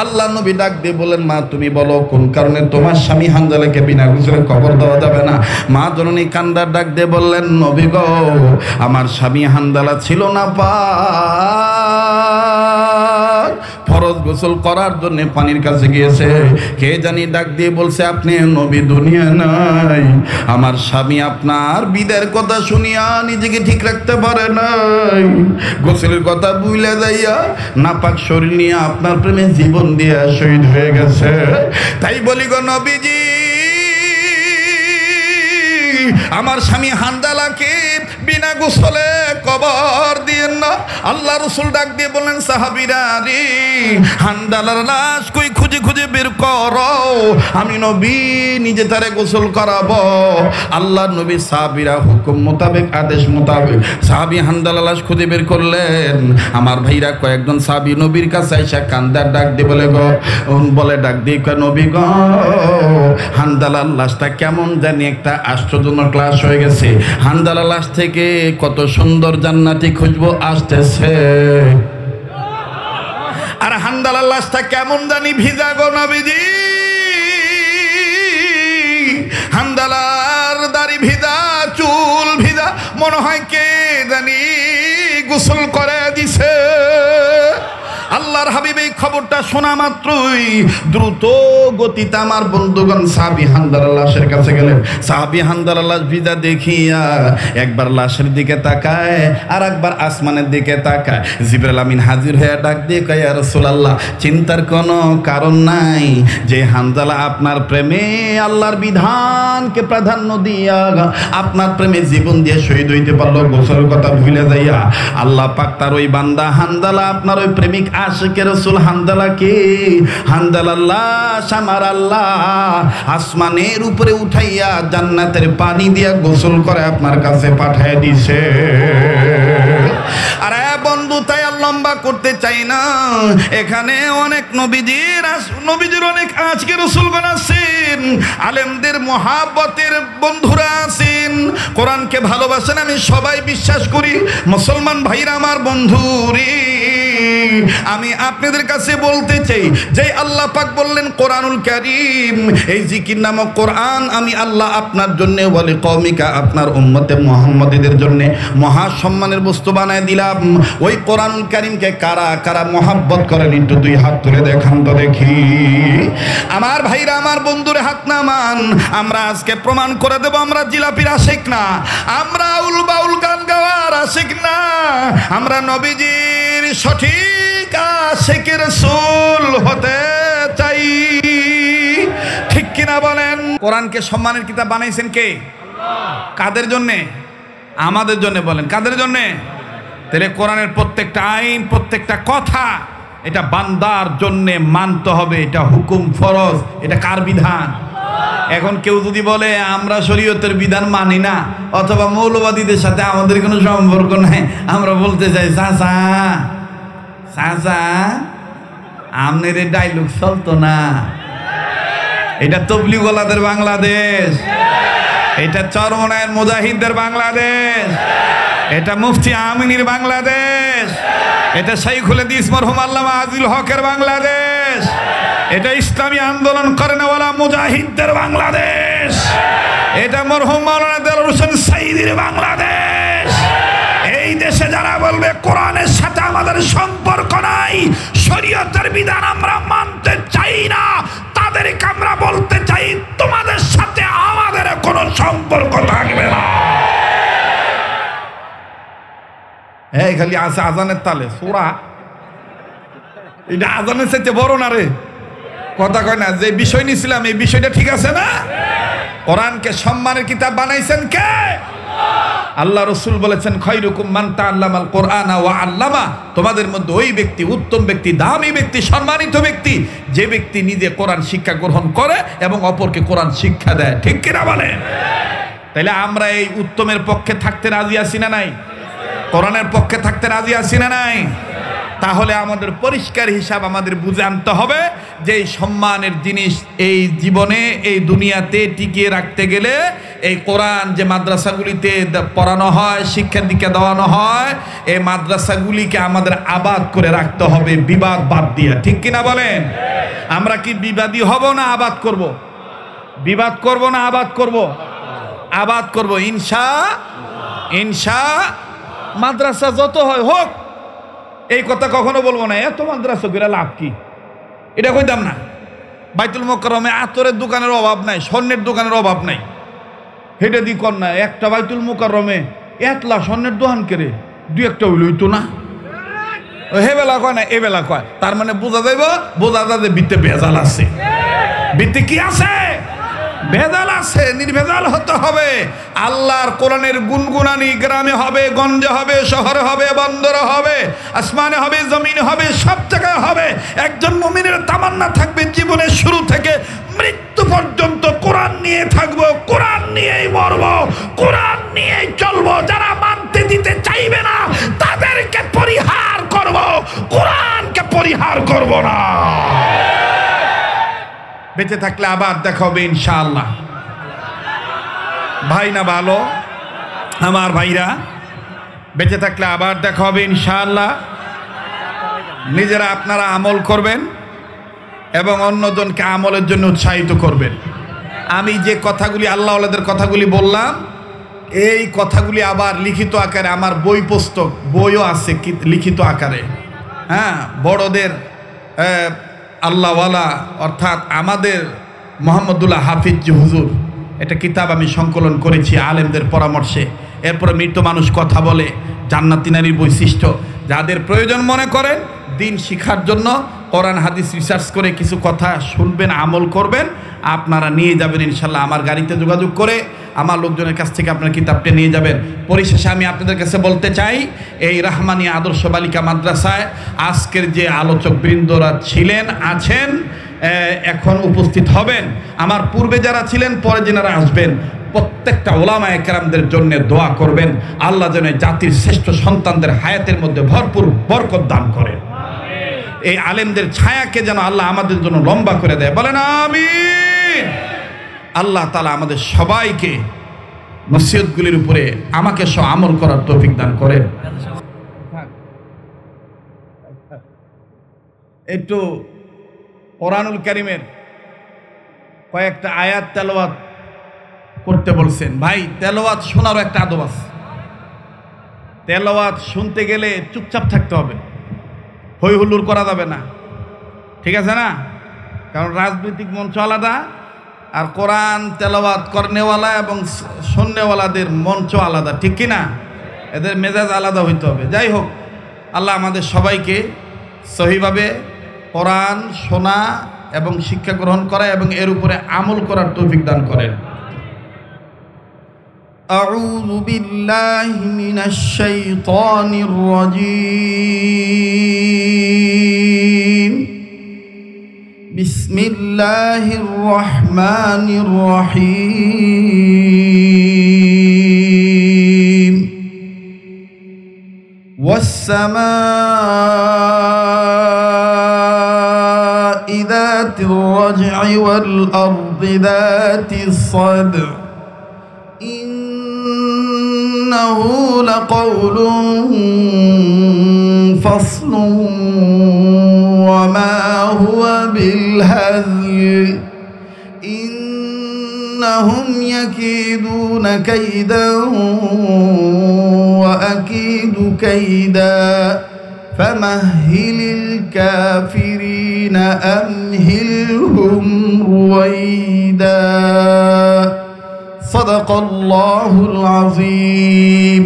আল্লাহ নবী ডাক দিয়ে বলেন, মা তুমি বলো কোন কারণে তোমার স্বামী হানজালাকে বিনা গোসলে কবর দেওয়া যাবে না? মা জননী কান্দার ডাক দিয়ে বললেন, নবী গো, আমার স্বামী হানজালা ছিল না পাক, ফরজ গোসল করার জন্য পানির কাছে গিয়েছে। কে জানি ডাক দিয়ে বলছে, আপনি নবী দুনিয়া নাই। আমার স্বামী আপনার বিদায়ের কথা শুনিয়া নিজেকে ঠিক রাখতে পারে নাই, গোসলের কথা ভুলে যাইয়া নাপাক শরীর নিয়ে আপনার প্রেমে জীবন দিয়ে শহীদ হয়ে গেছে। তাই বলি গো নবীজি, আমার স্বামী হানজালাকে বিনা গোসলে কবর দিয়েন না। আল্লাহ রাসূল ডাক দিয়ে বললেন, সাহাবীরা রে, হানজালার লাশ কই খুঁজে খুঁজে বের করো, আমি নবী নিজে তারে গোসল করাবো। আল্লাহ নবী সাহাবীরা হুকুম মোতাবেক, আদেশ মোতাবেক সাহাবী হানজালার লাশ খুঁজে বের করলেন। আমার ভাইরা কয়েকজন সাহাবী নবীর কাছে আইসা কান্দার ডাক দিয়ে বলে ডাক দিয়ে, নবী গো, হানজালার লাশটা কেমন জানি একটা আশ্চর্য জন্য ক্লাস হয়ে গেছে। হানজালা লাশ থেকে কত সুন্দর জান্নাতি খুশবু আসতেছে। আর হানজালার লাশটা কেমন জানি ভিজা গো নবীজি, হানজালার দাড়ি ভিজা, চুল ভিজা, মনে হয় কে জানি গোসল করে দিছে। আল্লাহর হাবিব এই খবরটা শোনা মাত্রই দ্রুত গতিতে আমার বন্ধুগণ সাহাবী হানজালার লাশের কাছে গেলেন। সাহাবী হানজালার লাশ ভিজা দেখিয়া একবার লাশের দিকে তাকায় আর একবার আসমানের দিকে তাকায়। জিবরাইল আমিন হাজির হয়ে ডাক দিয়ে কয়, ইয়া রাসূলুল্লাহ, চিন্তার কোনো কারণ নাই, যে হানজালা আপনার প্রেমে আল্লাহর বিধানকে প্রাধান্য দিয়া আপনার প্রেমে জীবন দিয়ে শহীদ হইতে পারলো, গোসলের কথা ভুলে যাইয়া আল্লাহ পাক তার ওই বান্দা হানজালা আপনার ওই প্রেমিক আশিকে রাসূল হানজালাকে, হানজালার লাশ আমার আল্লাহ আসমানের উপরে উঠাইয়া জান্নাতের পানি দিয়া গোসল করে আপনার কাছে পাঠিয়ে দিছে। আরে বন্ধু, তাই আর লম্বা করতে চাই না, এখানে অনেক নবীজির অনেক আজকে রাসূলগণ আছেন, আলেমদের মহাব্বতের বন্ধুরা আছেন, কোরআনকে ভালোবাসেন, আমি সবাই বিশ্বাস করি। মুসলমান ভাইরা আমার বন্ধুরে, আমি আপনাদের কাছে বলতে চাই যে আল্লাহ পাক বললেন কোরআনুল কারীম, এই জিকির নামক কোরআন আমি আল্লাহ আপনার জন্য বলে কওমিকা, আপনার উম্মতে মুহাম্মাদীদের জন্য মহা সম্মানের বস্তু বানায় দিলাম। ওই কোরআনুল কারীমকে কারা কারা মহব্বত করেন একটু দুই হাত তুলে দেখান তো দেখি। আমার ভাইরা আমার বন্ধুরে হাত নামান। আমরা আজকে প্রমাণ করে দেব আমরা জিলাপির আশিক না, আমরা আউল বাউল গান গাওয়ার আশিক না, আমরা নবীজির সঠিক আশিকের রাসূল হতে চাই। ঠিক কিনা বলেন? কোরআনকে সম্মানের কিতাব বানাইছেন কে? কাদের জন্যে? আমাদের জন্য। বলেন কাদের জন্যে? তাহলে কোরআনের প্রত্যেকটা আইন, প্রত্যেকটা কথা এটা বান্দার জন্যে মানতে হবে, এটা হুকুম ফরজ। এটা কার বিধান? এখন কেউ যদি বলে আমরা শরীয়তের বিধান মানি না, অথবা মৌলবাদীদের সাথে আমাদের কোনো সম্পর্ক নাই, আমরা বলতে চাই চাচা চাচা আমনের এই ডায়লগ চলতো না। এটা তবলিগওয়ালাদের বাংলাদেশ, এটা চরমনায়ের মুজাহিদদের বাংলাদেশ, এটা মুফতি আমিনীর বাংলাদেশ, এটা শাইখুল হাদিস মরহুম আল্লামা আজিল হকের বাংলাদেশ, এটা ইসলামী আন্দোলন করেনওয়ালা মুজাহিদদের বাংলাদেশ, এটা মরহুম মাওলানা দেলোয়ার হোসেন সাইদির বাংলাদেশ। এই দেশে যারা বলবে কোরআনের সাথে আমাদের সম্পর্ক নাই, শরীয়তের বিধান আমরা মানতে চাই না, তাদেরকে আমরা বলতে চাই তোমাদের সাথে আমাদের কোনো সম্পর্ক থাকবে না। এই খালি আছে আজানের তালে সূরা, এটা আজানের চাইতে বড় না রে, কথা কয় না। যে বিষয় নিছিলাম এই বিষয়টা ঠিক আছে না? কোরআনকে সম্মানের কিতাব বানাইছেন কে? আল্লাহ রাসূল বলেছেন খায়রুকুম মান তাআল্লামাল কোরআনা ওয়া আল্লামা, তোমাদের মধ্যে ওই ব্যক্তি উত্তম ব্যক্তি, দামি ব্যক্তি, সম্মানিত ব্যক্তি যে ব্যক্তি নিজে কোরআন শিক্ষা গ্রহণ করে এবং অপরকে কোরআন শিক্ষা দেয়। ঠিক কিনা বলেন? তাইলে আমরা এই উত্তমের পক্ষে থাকতে রাজি আছি না নাই? কোরআনের পক্ষে থাকতে রাজি আছি না নাই? তাহলে আমাদের পরিষ্কার হিসাব আমাদের বুঝে আনতে হবে যে এই সম্মানের জিনিস এই জীবনে এই দুনিয়াতে টিকিয়ে রাখতে গেলে এই কোরআন যে মাদ্রাসাগুলিতে পড়ানো হয়, শিক্ষা দীক্ষা দেওয়ানো হয়, এই মাদ্রাসাগুলিকে আমাদের আবাদ করে রাখতে হবে, বিবাদ বাদ দিয়ে। ঠিক কিনা বলেন? আমরা কি বিবাদী হব না আবাদ করব? বিবাদ করব না আবাদ করব? আবাদ করব ইনশা। মাদ্রাসা যত হয় হোক, এই কথা কখনো বলবো না এত মাদ্রাসা করে লাভ কি, এটা কইতাম না। বাইতুল মোকাররমে আতরের দোকানের অভাব নাই, স্বর্ণের দোকানের অভাব নাই, হেটা দি কর না। একটা বাইতুল মোকাররমে এতলা স্বর্ণের দোকান কেড়ে দুই একটা হইলইতো না, হে বেলা কয় না এ বেলা কয়, তার মানে বোঝা যাইব, বোঝা যায় যে বিত্তে ভেজাল আছে। বিত্তে কি আছে? ভেজাল আছে। নির্ভেজাল হতে হবে। আল্লাহর কোরআনের গুনগুনানি গ্রামে হবে, গঞ্জে হবে, শহরে হবে, বন্দরে হবে, আসমানে হবে, জমিনে হবে, সব জায়গায় হবে। একজন মুমিনের তামান্না থাকবে জীবনের শুরু থেকে মৃত্যু পর্যন্ত কোরআন নিয়ে থাকবো, কোরআন নিয়েই মরবো, কোরআন নিয়েই চলবো। যারা মানতে দিতে চাইবে না তাদেরকে পরিহার করব, কোরআনকে পরিহার করব না। বেঁচে থাকলে আবার দেখা হবে ইনশাআল্লাহ। ভাই না ভালো? আমার ভাইরা, বেঁচে থাকলে আবার দেখা হবে ইনশাআল্লাহ। নিজেরা আপনারা আমল করবেন এবং অন্যজনকে আমলের জন্য উৎসাহিত করবেন। আমি যে কথাগুলি আল্লাহ ওয়ালাদের কথাগুলি বললাম, এই কথাগুলি আবার লিখিত আকারে, আমার বই পুস্তক বইও আছে লিখিত আকারে। হ্যাঁ, বড়দের আল্লাহওয়ালা অর্থাৎ আমাদের মোহাম্মদুল্লাহ হাফিজ হুজুর, এটা কিতাব আমি সংকলন করেছি আলেমদের পরামর্শে। এরপরে মৃত মানুষ কথা বলে, জান্নাতি নারীর বৈশিষ্ট্য, যাদের প্রয়োজন মনে করেন দিন শিখার জন্য কোরআন হাদিস রিসার্চ করে কিছু কথা শুনবেন, আমল করবেন, আপনারা নিয়ে যাবেন ইনশাল্লাহ। আমার গাড়িতে যোগাযোগ করে আমার লোকজনের কাছ থেকে আপনার কিতাবটা নিয়ে যাবেন। পরিশেষে আমি আপনাদের কাছে বলতে চাই, এই রাহমানিয়া আদর্শ বালিকা মাদ্রাসায় আজকের যে আলোচক বৃন্দরা ছিলেন, আছেন, এখন উপস্থিত হবেন, আমার পূর্বে যারা ছিলেন, পরে যারা আসবেন, প্রত্যেকটা ওলামায়ে কেরামদের জন্য দোয়া করবেন। আল্লাহ যেন জাতির শ্রেষ্ঠ সন্তানদের হায়াতের মধ্যে ভরপুর বরকত দান করেন। এই আলেমদের ছায়াকে যেন আল্লাহ আমাদের জন্য লম্বা করে দেয়, বলেন আমিন। আল্লাহ তাআলা আমাদের সবাইকে নসিহতগুলির উপরে আমাকে সহ আমল করার তৌফিক দান করেন। একটু কোরআনুল কারীমের কয়েকটা আয়াত তেলাওয়াত করতে বলছেন। ভাই, তেলাওয়াত শোনারও একটা আদব আছে। তেলাওয়াত শুনতে গেলে চুপচাপ থাকতে হবে, হই হুল্লোড় করা যাবে না, ঠিক আছে না? কারণ রাজনৈতিক মঞ্চ আলাদা, আর কোরআন তেলাওয়াত করনেওয়ালা এবং শুননেওয়ালাদের মঞ্চ আলাদা, ঠিক কি না? এদের মেজাজ আলাদা হইতে হবে। যাই হোক, আল্লাহ আমাদের সবাইকে সহিভাবে কোরআন শোনা এবং শিক্ষা গ্রহণ করা এবং এর উপরে আমল করার তৌফিক দান করেন। আউযু বিল্লাহি মিনাশ শাইতানির রাজীম। বিসমিল্লাহির রহমানির রহিম। ওয়াস-সামা'i যাতির রাজ'i ওয়াল আরদি যাতিস সাদ'i ইন্নাহু লাকাওলুন ফাসলুন ওয়া মা হুয়া বিলহাযল ইন্নাহুম ইয়াকিদুনা কাইদান ওয়া আকিদু কাইদা ফামাহহিলিল কাফিরিনা আমহিলহুম রুওয়াইদা। সাদাকাল্লাহুল আযীম।